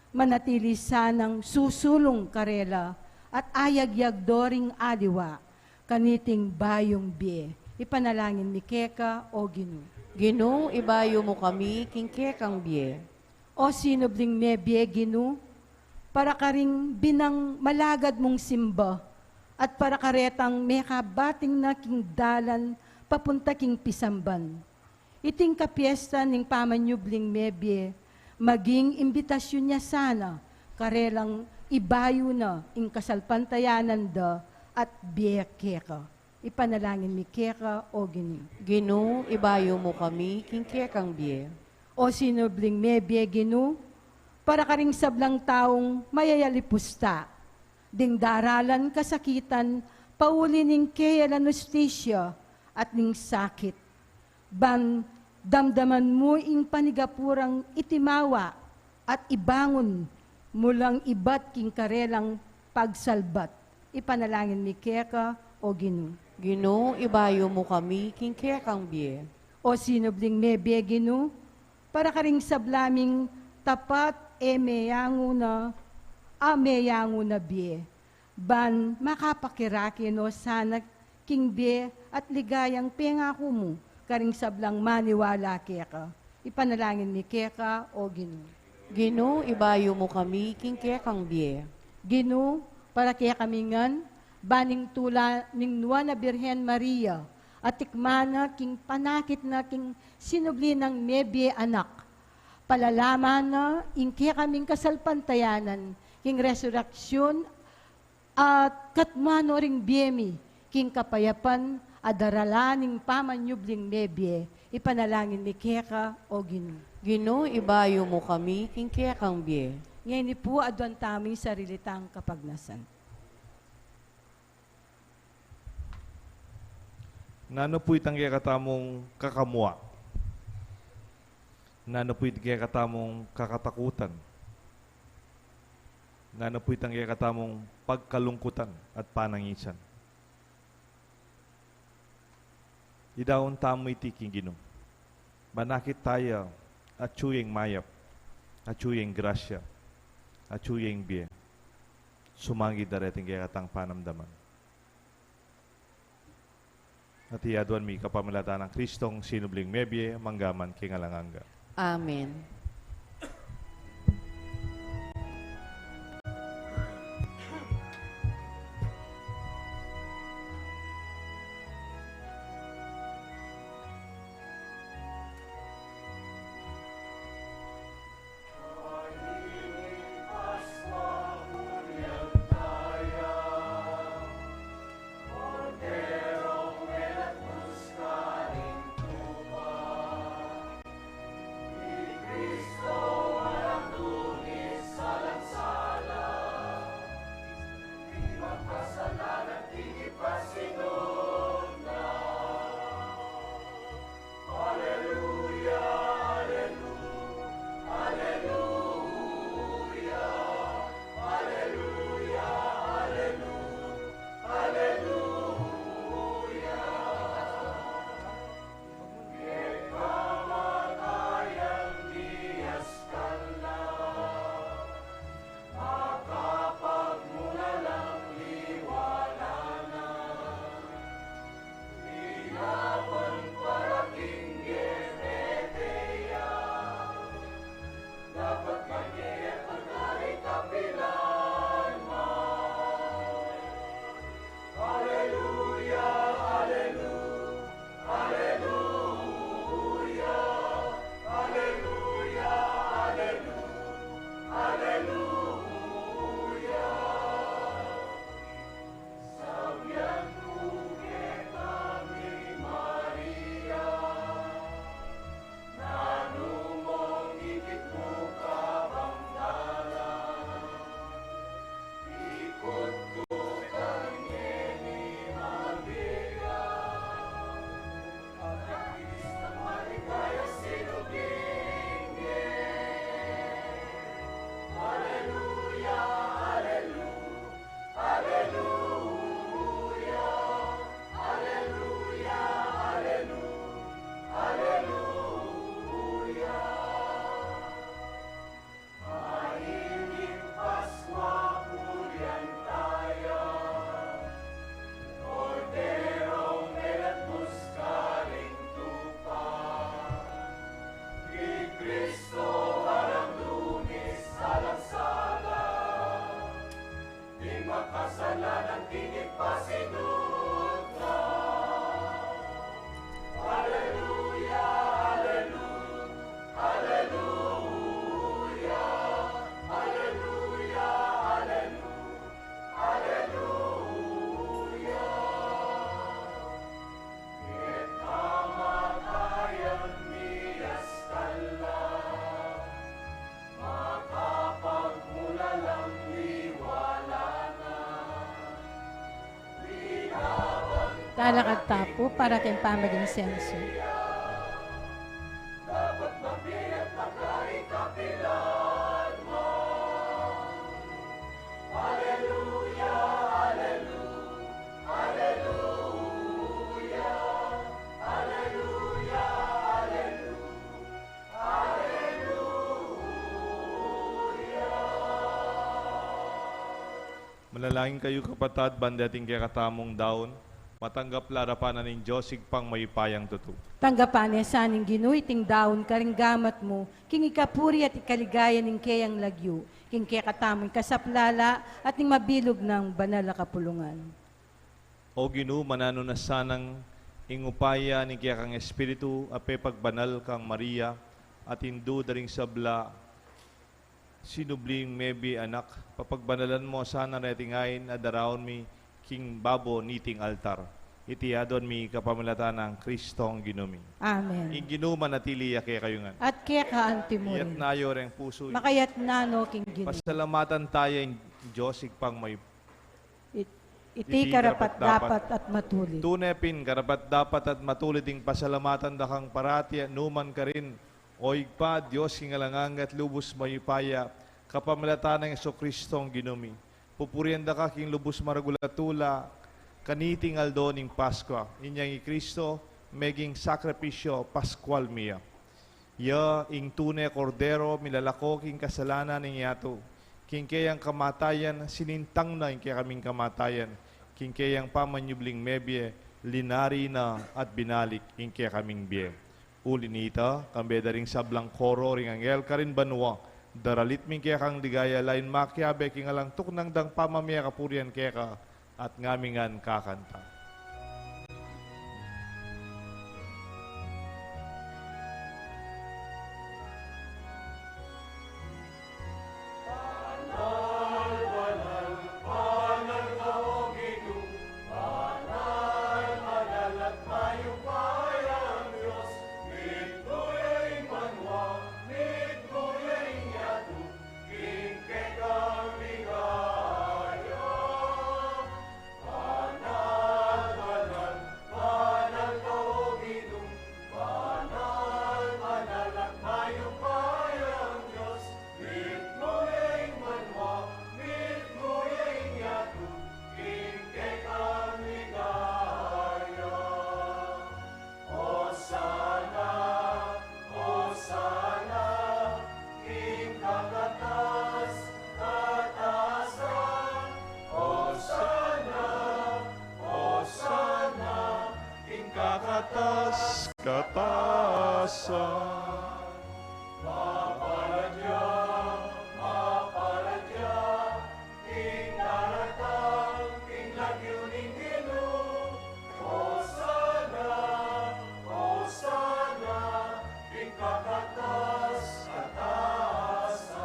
Manatili sanang susulong karela at ayagyag doring aliwa kaniting bayong bie. Ipanalangin mi keka o ginu. Gino, ibayo mo kami, king kang bie. O sinubling mebye ginu, para karing binang malagad mong simba at para karetang mekabating na king dalan papunta king pisamban. Iting kapiesta ning pamanyubling mebye, maging imbitasyon niya sana, karelang ibayo na ing kasalpantayanan da at biyekeka. Ipanalangin mi keka o gini. Gino, ibayo mo kami, king kang bie. O sinubling mebye ginu, para karing sablang taong mayayalipusta, ding daralan kasakitan, pauli ning kaya lanustisya, at ning sakit. Ban damdaman mo ing panigapurang itimawa at ibangon mulang ibat king karelang pagsalbat. Ipanalangin mi keka o ginu. Gino, ibayo mo kami, king kang bie. O sinubling mebye ginu, para karing sablaming tapat meyango na bie. Ban makapakiraki no sana king bie at ligayang pengako mo, karing sablang maniwala keka. Ipanalangin mi keka o ginu. Gino, ibayo mo kami, king kang bie. Ginu, para kaya kami ngan, baning tula ning nuwa na Birhen Maria, at tikmana king panakit na king sinubli ng mebye anak. Palalaman na, ingke kaming kasalpantayanan, king resurreksyon, at katmano ring biyemi, king kapayapan, adaralaning pamanyubling mebye, ipanalangin ni keka o ginu. Gino, ibayo mo kami, king kang bie. Ngayon ni po adwan taming sarilitang kapagnasan. Nano po itang kaya katamong kakamwa? Nano po itang kaya katamong kakatakutan? Nano po itang kaya katamong pagkalungkutan at panangisan? Idaon tamo itiking gino. Manakit tayo at chuyeng mayap, at chuyeng grasya, at chuyeng biye. Sumangid na reting kaya katang panamdaman. At iadwan mi kapamalata ng Kristong sinubling mebye, manggaman kingalanganga. Amen. Cristo kasalanan tingin pasinod na. Hallelujah, hallelujah, hallelujah, hallelujah, hallelujah, hallelujah. Et kamatayan niyas kala, makapagmula lang liwala na. Talakad tapo para kay pamaging senso. Dapat magbigat magkaikapilan mo. Hallelujah, hallelujah, hallelujah, hallelujah, hallelujah. Manalangin kayo kapatad, bandating kaya katamong daon, matanggap larapanan ng Diyos, pang may payang tutu. Tanggapan niya sa aning ginuy, ting daon karinggamat mo, king ikapuri at ikaligaya ning kayang lagyo, king kaya katamoy kasaplala at ning mabilog ng banal na kapulungan. O Ginoo, manano na sanang ingupaya ni kaya kang Espiritu, ape pagbanal kang Maria, at hindu daring sabla, sinubling maybe anak, papagbanalan mo sana retingain na darawon mi king babo niting altar. Itiyadon mi kapamilatan ng Kristong ginumi. Amen. Ing Ginoo manatili kaya kayungan. At kaya kaanti mo Iyat rin. nayo reng puso. Makayat nano king ginuy. Pasalamatan tayo ng Diyos, pang may Iti karapat dapat at matuloy. tunepin, karapat dapat at matulid ing pasalamatan dakang parati at numan ka rin. O igpa, Diyos, hingalangang at lubos mayupaya, kapamilatan ng Kristong ginumi. Pupurian da ka king lubos maragulatula, kaniting aldo ning Paskwa. Inyang Kristo, meging sakripisyo, Paskwal miya. Ya, ing tunay kordero, milalako king kasalanan ning yato. King kayang kamatayan, sinintang na king kaming kamatayan. King kayang pamanyubling mebye, linari na at binalik king kaya kaming biye. Uli nita, kambeda ring sablang koro, ring angel karin banwa, daralit ming kaya kang ligaya, lain makyabe, king alang tuknang dang pamamaya kapurian kaya ka, at ngamingan kakanta. Katasan. Mapaladya, mapaladya, king daratang, king lagyuning Ginoo. Hosana, Hosana, king kakatas, katasan.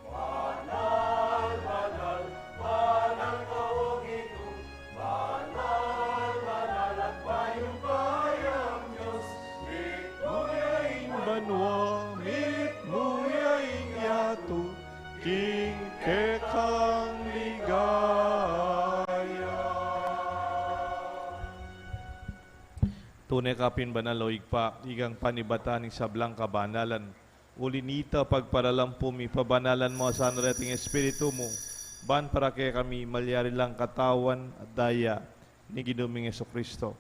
Banal, banal, banal ka o Ginoo, banal, banal at bayang Diyos, ituloy Banwa mit muyaing yato, king kekang ligaya. Tunay kapin banaloig pa, igang panibatan ng sablang kabanalan. Ulinita pagparalampumi, pabanalan mo sa narating espiritu mo. Ban para kay kami malyari lang katawan at daya ni Ginuming Kristo.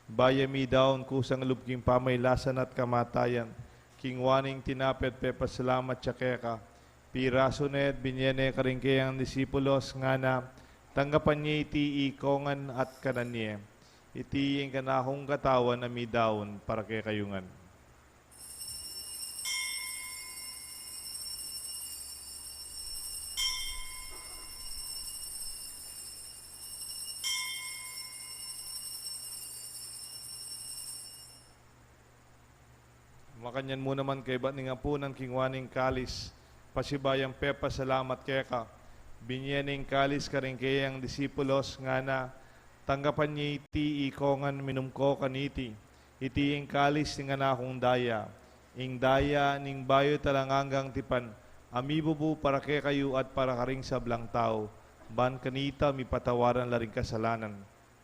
Baya mi daon kusang lubking pamaylasan at kamatayan. Kingwaning tinapet pe pasalamat siya keka. Piraso net binyene karing kayang disipulos nga na tanggapan niya iti ikongan at kananye. Iti yung kanahong katawan na mi daon para kay kayungan. Makanyan mo naman kay ba't nga punan kingwaning kalis, pasibayang pepa salamat keka, binyaning kalis ka rin kayang disipulos nga na, tanggapan niya iti ikongan minumko kaniti, iti ing kalis nga na akong daya, ing daya ning bayo talanganggang tipan, amibubu para kay kayo at para karing sablang tao, ban kanita mi patawaran laring kasalanan,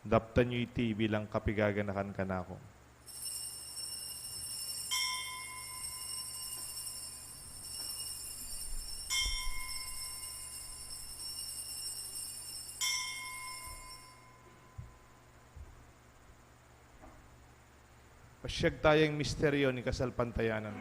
daptan niyo iti bilang kapigaganakan kanako. Pasyag tayong misteryo ni Kasalpantayanan.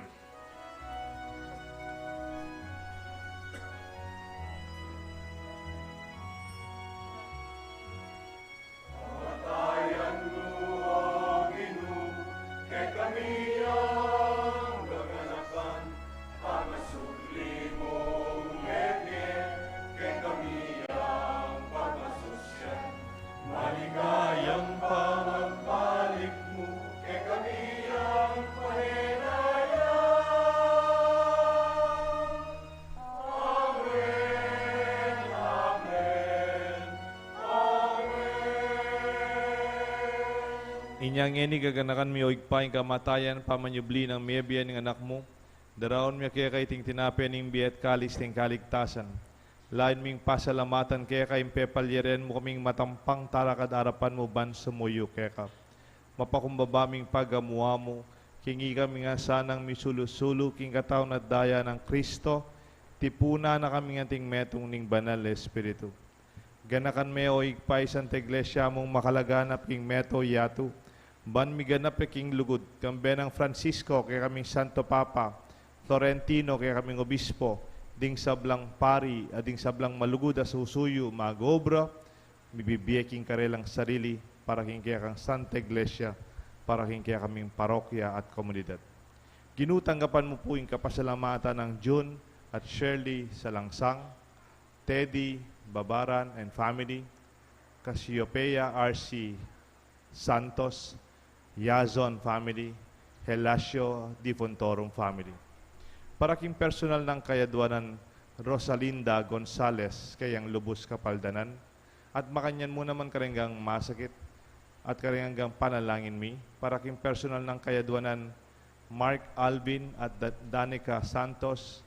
Kamatayan mo, O Ginoo, kay kami ang gaganapan, pamasukli mong ngege, kay kami ang pamasusyan. Maligayang pamagbalik mo, kay kami ang paninaya. Amen, Amen, Amen. Inyang ini gaganakan mi o igpaing kamatayan pamanyubli ng miyebya ng anak mo. Daraon mi kaya kay ting tinape ning biyet kalis ting kaligtasan. Lain ming pasalamatan kaya kay pepalyeren mo kaming matampang tarakad arapan mo ban sumuyo kaya ka. Mapakumbabaming pagamuha mo, kingi kami nga sanang misulusulo king kataw na daya ng Kristo, tipuna na kami nga ting metong ning banal na Espiritu. Ganakan me o igpay Santa Iglesia mong makalaganap king meto yatu, ban miganap king lugod, kambe ng Francisco kay kaming Santo Papa, Florentino kay kaming Obispo, ding sablang pari, ading sablang malugod as susuyo, magobra, mibibiyeking karelang sarili, para king kaya kang Santa Iglesia, para king kaya kaming parokya at komunidad. Ginutanggapan mo po yung kapasalamatan ng June at Shirley Salangsang, Teddy Babaran and family, Cassiopeia R.C. Santos, Yazon family, Helasio Di Fontorum family. Para king personal ng kayadwanan Rosalinda Gonzales kayang lubos kapaldanan, at makanyan mo naman karenggang masakit at karenggang panalangin mi, para king personal ng kayadwanan Mark Alvin at Danica Santos,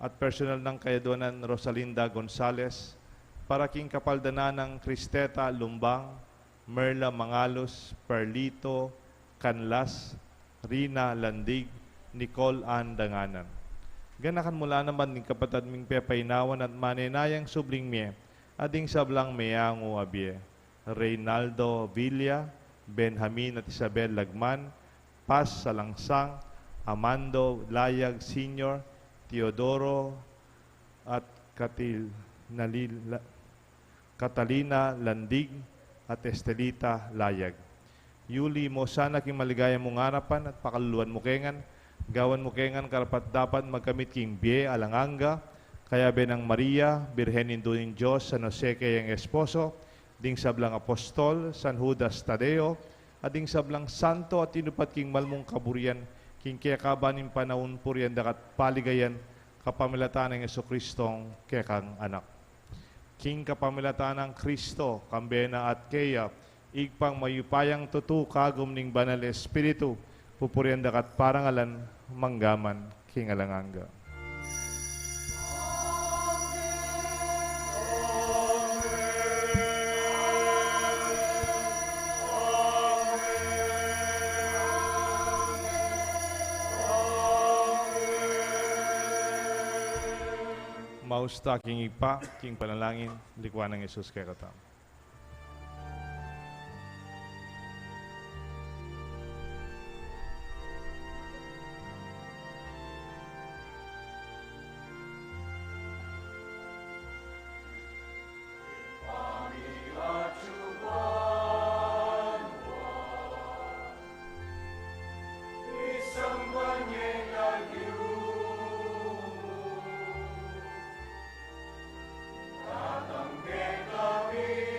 at personal ng kayadwanan Rosalinda Gonzales, para king kapaldanan ng Cristeta Lumbang, Merla Mangalos, Perlito, Canlas, Rina Landig, Nicole Ann Danganan. Ganakan mula naman ng kapatid ming pepainawan at maninayang subling miye, ading sablang meyango abye, Reynaldo Villa, Benjamin at Isabel Lagman, Paz Salangsang, Amando Layag Sr., Teodoro at Catalina Landig at Estelita Layag. Yuli mo sana king maligaya mong harapan at pakaluluan mo kengan, gawan mo kengan karapat dapat magkamit king biye alanganga, kaya benang Maria, Birhen Indunin Diyos, San Jose kayang esposo, ding sablang apostol, San Judas Tadeo, at ding sablang santo at tinupat king malmong kaburian, king kaya kabanin panahon purian dakat paligayan, kapamilatan ng Yesu-Kristong kekang anak. King kapamilatan ng Kristo, kambena at kaya, igpang mayupayang tutu kagum ning banal Espiritu, pupurian dakat parangalan, manggaman, king alanganga. Mausta king ipa, king panalangin, likwa ng Jesus kay katam. Kami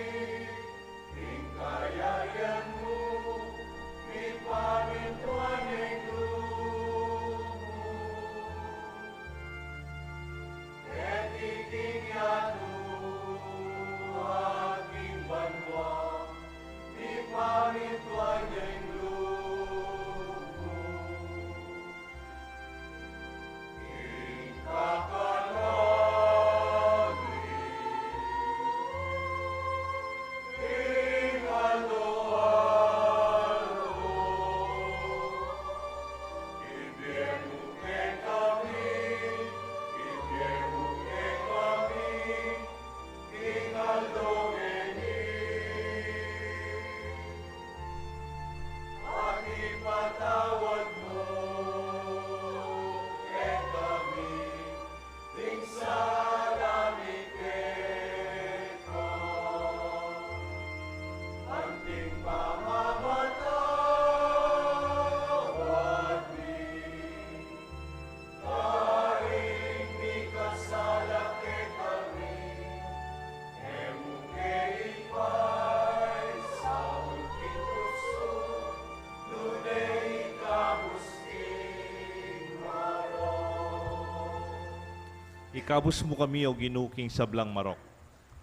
Ikabus mo kami o ginuking sablang marok.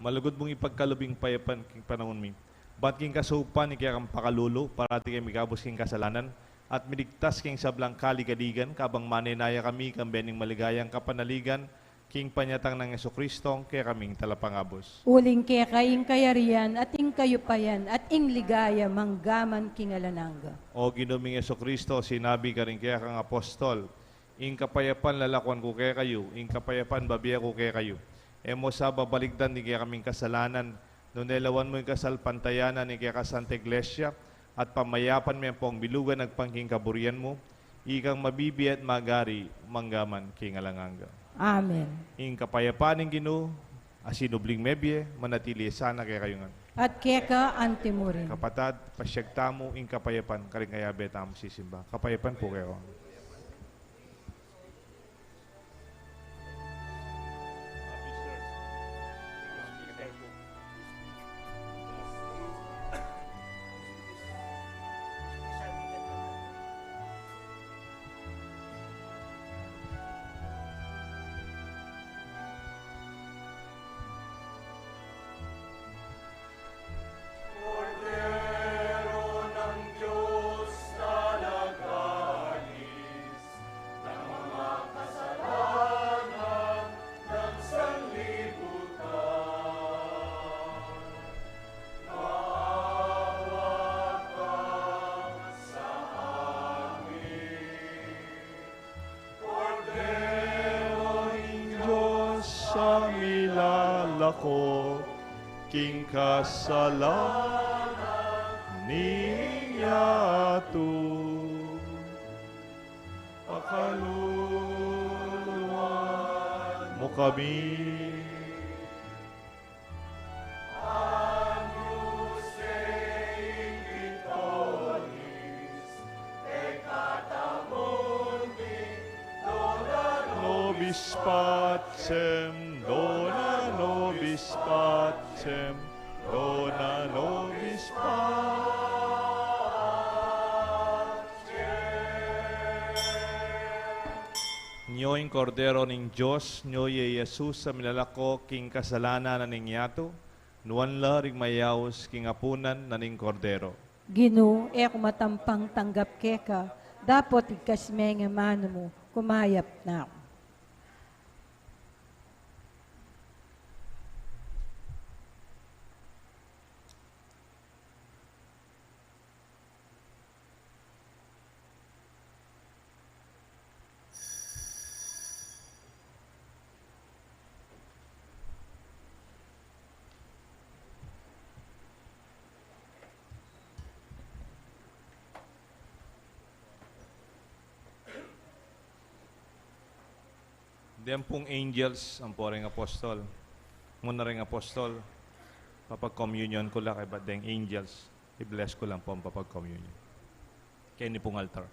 Malugod mong ipagkalubing payapan king panahon mi. Ba't king kasupan ni kaya kang pakalulo, parati kay mikabos king kasalanan, at miligtas king sablang kaligadigan, kabang maninaya kami kang bening maligayang kapanaligan, king panyatang ng Jesucristo, kaya kaming talapangabos. Uling kaya kaying kayarian at ing kayupayan at ing ligaya manggaman king alananga. O ginuming Jesucristo, sinabi ka rin kaya kang apostol, ing kapayapan lalakwan ko kaya kayo, ing kapayapan babiya ko kaya kayo. Emo sa babaligdan ni kaya kaming kasalanan, nung nelawan mo yung kasalpantayanan ni kaya ka Santa Iglesia, at pamayapan mo yung pong bilugan nagpangking kaburian mo, ikang mabibi at magari, manggaman king alanganga. Amen. Ing kapayapaan ng Ginoo, asinubling mebye, manatili sana kaya kayo nga. At keka antimurin. Kapatad, pasyagta mo ing kapayapan, karing kaya beta mo sisimba. Kapayapan po kayo. Kordero ng Diyos na nagalis ng mga kasalanan ng sanlibutan. Maawa ka sa amin. Kordero ng Diyos sa milalako, king kasalanan niya to. Pakaluluan mo kami. Nobis pacem, dona nobis pacem, dona nobis pacem. Nyo'ing kordero ning Diyos, nyo'y Jesus sa milalako king kasalanan na ning yato, nuwan la ring mayaos king apunan na ning kordero. Ginu, kumatampang tanggap keka, dapat ikasmeng mano mo, kumayap na ako. Diyan pong angels, ang poreng apostol. Muna rin apostol, papag-communion ko lang kay badeng angels. I-bless ko lang po ang papag-communion. Kaya ni pong altar.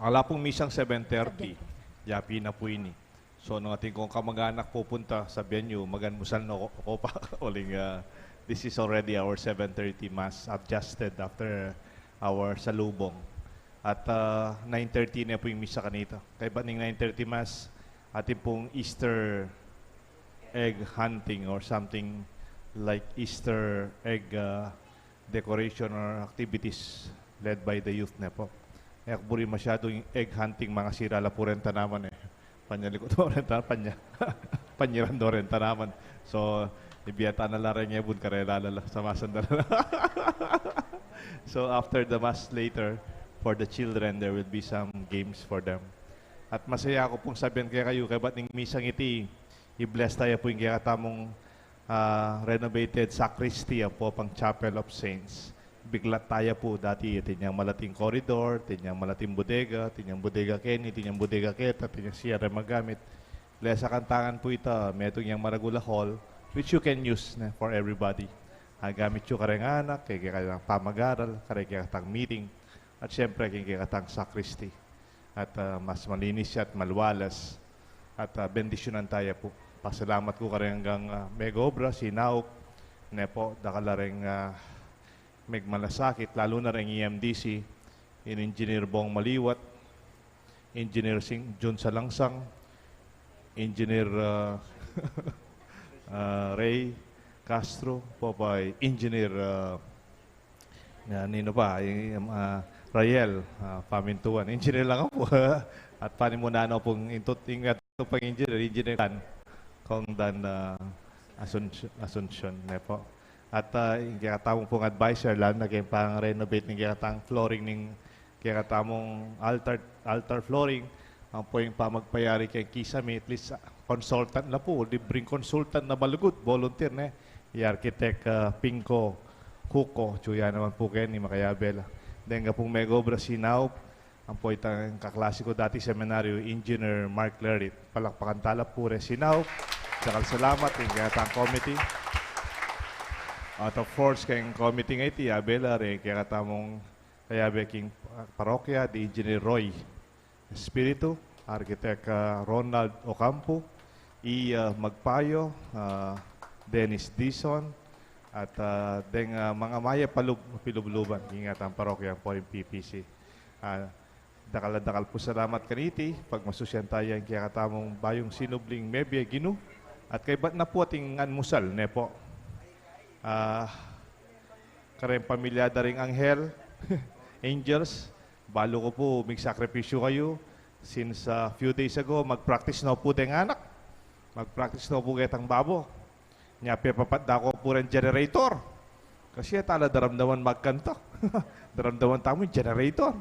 Ala pong misang 7:30, yapi na po ini. So, nung ating kong kamag-anak pupunta sa venue, maganmusal na ako pa. Uling, this is already our 7:30 Mass, adjusted after our salubong. At 9:30 na po yung misa kanita. Kaya ba ning 9:30 Mass, ating pong Easter egg hunting or something like Easter egg decoration or activities led by the youth na po. Kaya kung masyadong egg hunting, mga sirala po rin tanaman eh. Panyalikot mo rin tanaman, panyiran do rin tanaman. So, ibiyata na lang rin bun karelala sa masandala. So, after the Mass later, for the children, there will be some games for them. At masaya ako pong sabihin kaya kayo, kaya ba't ning misang iti, i-bless tayo po yung kaya tamong renovated sacristy po pang Chapel of Saints. Biglat tayo po dati tinyang malating corridor, tinyang malating bodega, tinyang bodega Kenny, tinyang bodega Keta, tinyang siya rin magamit. Lesa kantangan po ito, may itong yung Maragula Hall, which you can use for everybody. Gamit yung kareng anak, kaya kaya pamag-aral, kaya kaya meeting, at syempre kaya kaya sacristy. At mas malinis siya at malwalas. At bendisyonan tayo po. Pasalamat ko kareng hanggang mega obra, sinaok, nepo, dakalareng megmalasakit, lalo na rin EMDC, in Engineer Bong Maliwat, Engineer John Salangsang, Engineer Ray Castro, po pa Engineer nino pa, Rael Pamintuan. Engineer lang ako. At panimunano pong ingat pang engineer Dan, kung Dan Asuncion, nepo. At yung kakatamong pong advisor, lalo na kayong pang-renovate ng kakatamong flooring ng kakatamong altar flooring, ang po yung pamagpayari kay Kisame, at least consultant na po, libreng consultant na malugod, volunteer na yung architect Pinko Huko, tsuya naman po kayo ni Makayabela. Then nga pong mega obra sinaw, ang po itang kaklasiko dati seminaryo, Engineer Mark Lerit. Palakpakan talap po rin sinaw. Sakal salamat yung kakatamong committee. At of course, kayong committee nga iti, Abela, kaya katamong kayabe king parokya, di Engineer Roy Espiritu, Architect Ronald Ocampo, Magpayo, Dennis Dison, at deng mga maya pilubluban, ingat ang parokya po yung PPC. Dakal po salamat kaniti, pag masusyan tayo ang kaya katamong bayong sinubling mebye ginu, at kay ba't na po ating anmusal, nepo. Kareng pamilyada ring anghel, angels, balo ko po magsakripisyo kayo. Since a few days ago, mag-practice na po tayong anak. Mag-practice na po kitang babo. Nyapi papadda ko po rin generator. Kasi tala daramdaman magkanta. Daramdaman tamo yung generator.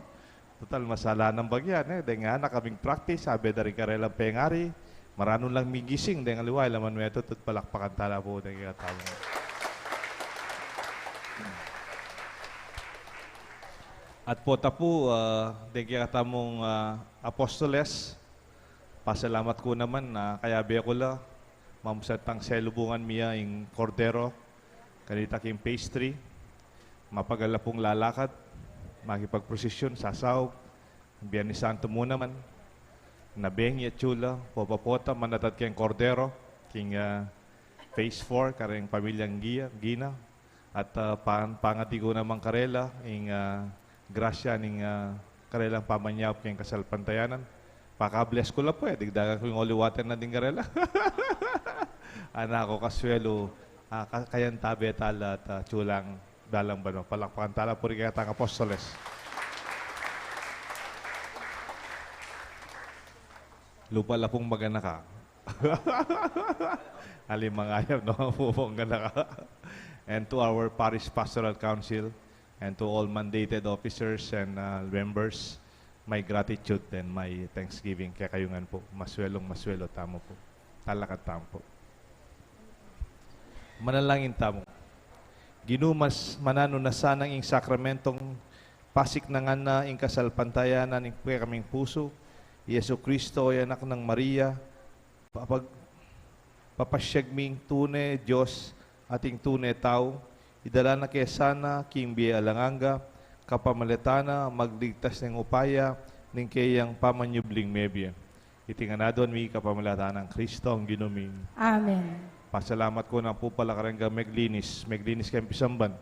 Total masala ng bagyan. Dahil nga anak kaming practice, sabi na rin karelang pengari. Maranong lang migising. Dahil nga liway, laman mo ito, palakpakan tala po. Dahil nga tawag. At po tapo, dahil katamong apostoles, pasalamat ko naman na kaya ko la, mamsatang selubungan miya yung cordero, kanita king pastry, mapagala pong lalakad, makipagprosesyon, sasaw, Biyernes Santo mo naman, nabeng chula, popapota, manatad kayong cordero, king phase 4, kareng pamilyang Gina, at pangati ko naman karela, yung grasya ning karelang pamanyap ng kasalpantayanan. Paka-bless ko lang po digdagan ko yung holy water na din karela. Anak ko kaswelo, kayan tabi tala at chulang dalang bano. Palakpakan tala po rin kaya tang apostoles. Lupa la pong magana ka. Alim mga ayap, no? Pupong gana ka. And to our Parish Pastoral Council, and to all mandated officers and members, my gratitude and my thanksgiving. Kaya kayungan po, maswelo, tamo po. Talakat tamo po. Manalangin tamo. Ginumas manano na sanang ing sakramentong pasik na nga na ing kasalpantayanan ing kaming puso. Yesu Kristo ay anak ng Maria. Papasyag ming tune, Diyos, ating tune tao. Idala na kaya sana, king biya alanganga, kapamaletana, magligtas ng upaya, ning kayang pamanyubling mebye. Itinganadon mi kapamalataan ng Kristo ang ginumin. Amen. Pasalamat ko na po pala karang meglinis kayong pisamban.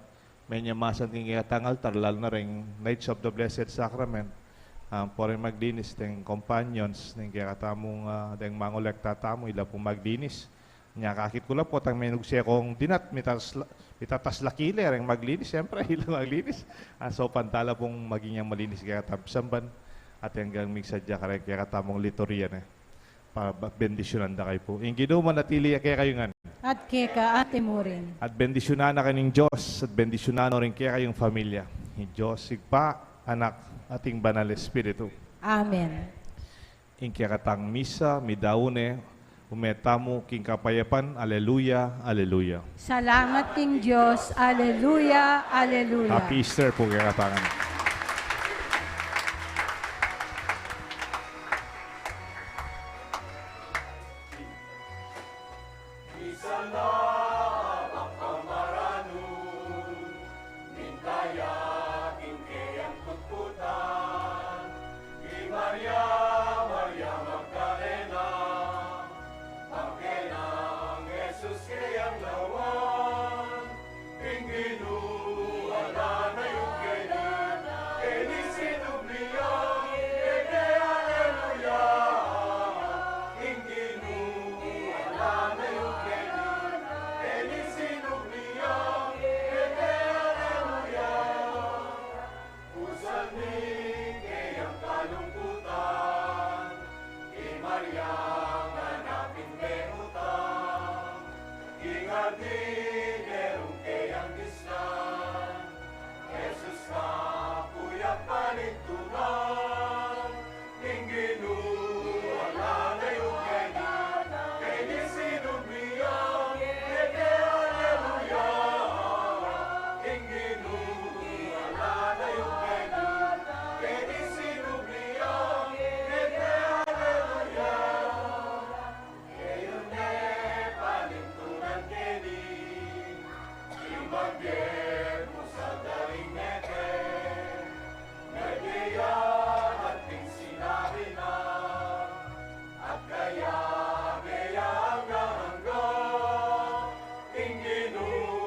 May nyamasan king iatang altar, lalo na rin Nights of the Blessed Sacrament. Por maglinis ng companions, ng kaya katamong ng mangolekta tamo, ila po maglinis. Nya kakit ko lang po, tang may nugsiya kong dinat, mitatas lakile, rin maglinis, siyempre, ila maglinis. So pantala pong maging yung malinis kaya katamsamban. At hanggang migsadya ka rin kaya katamong liturya na. Bendisyonan da kayo po. Yung ginuman natili kaya kayo nga. At keka ate mo rin. At bendisyonan na kaning Diyos at bendisyonan rin kaya kayong pamilya. Yung Diyos, sigpa, anak, ating banal Espiritu. Amen. Ing kaya katang misa, midaune, umetamo king kapayapan, aleluya, aleluya. Salamat king Diyos. Aleluya, aleluya. Happy Easter po kaya katangan. Maria, hanapin kay utang, ingat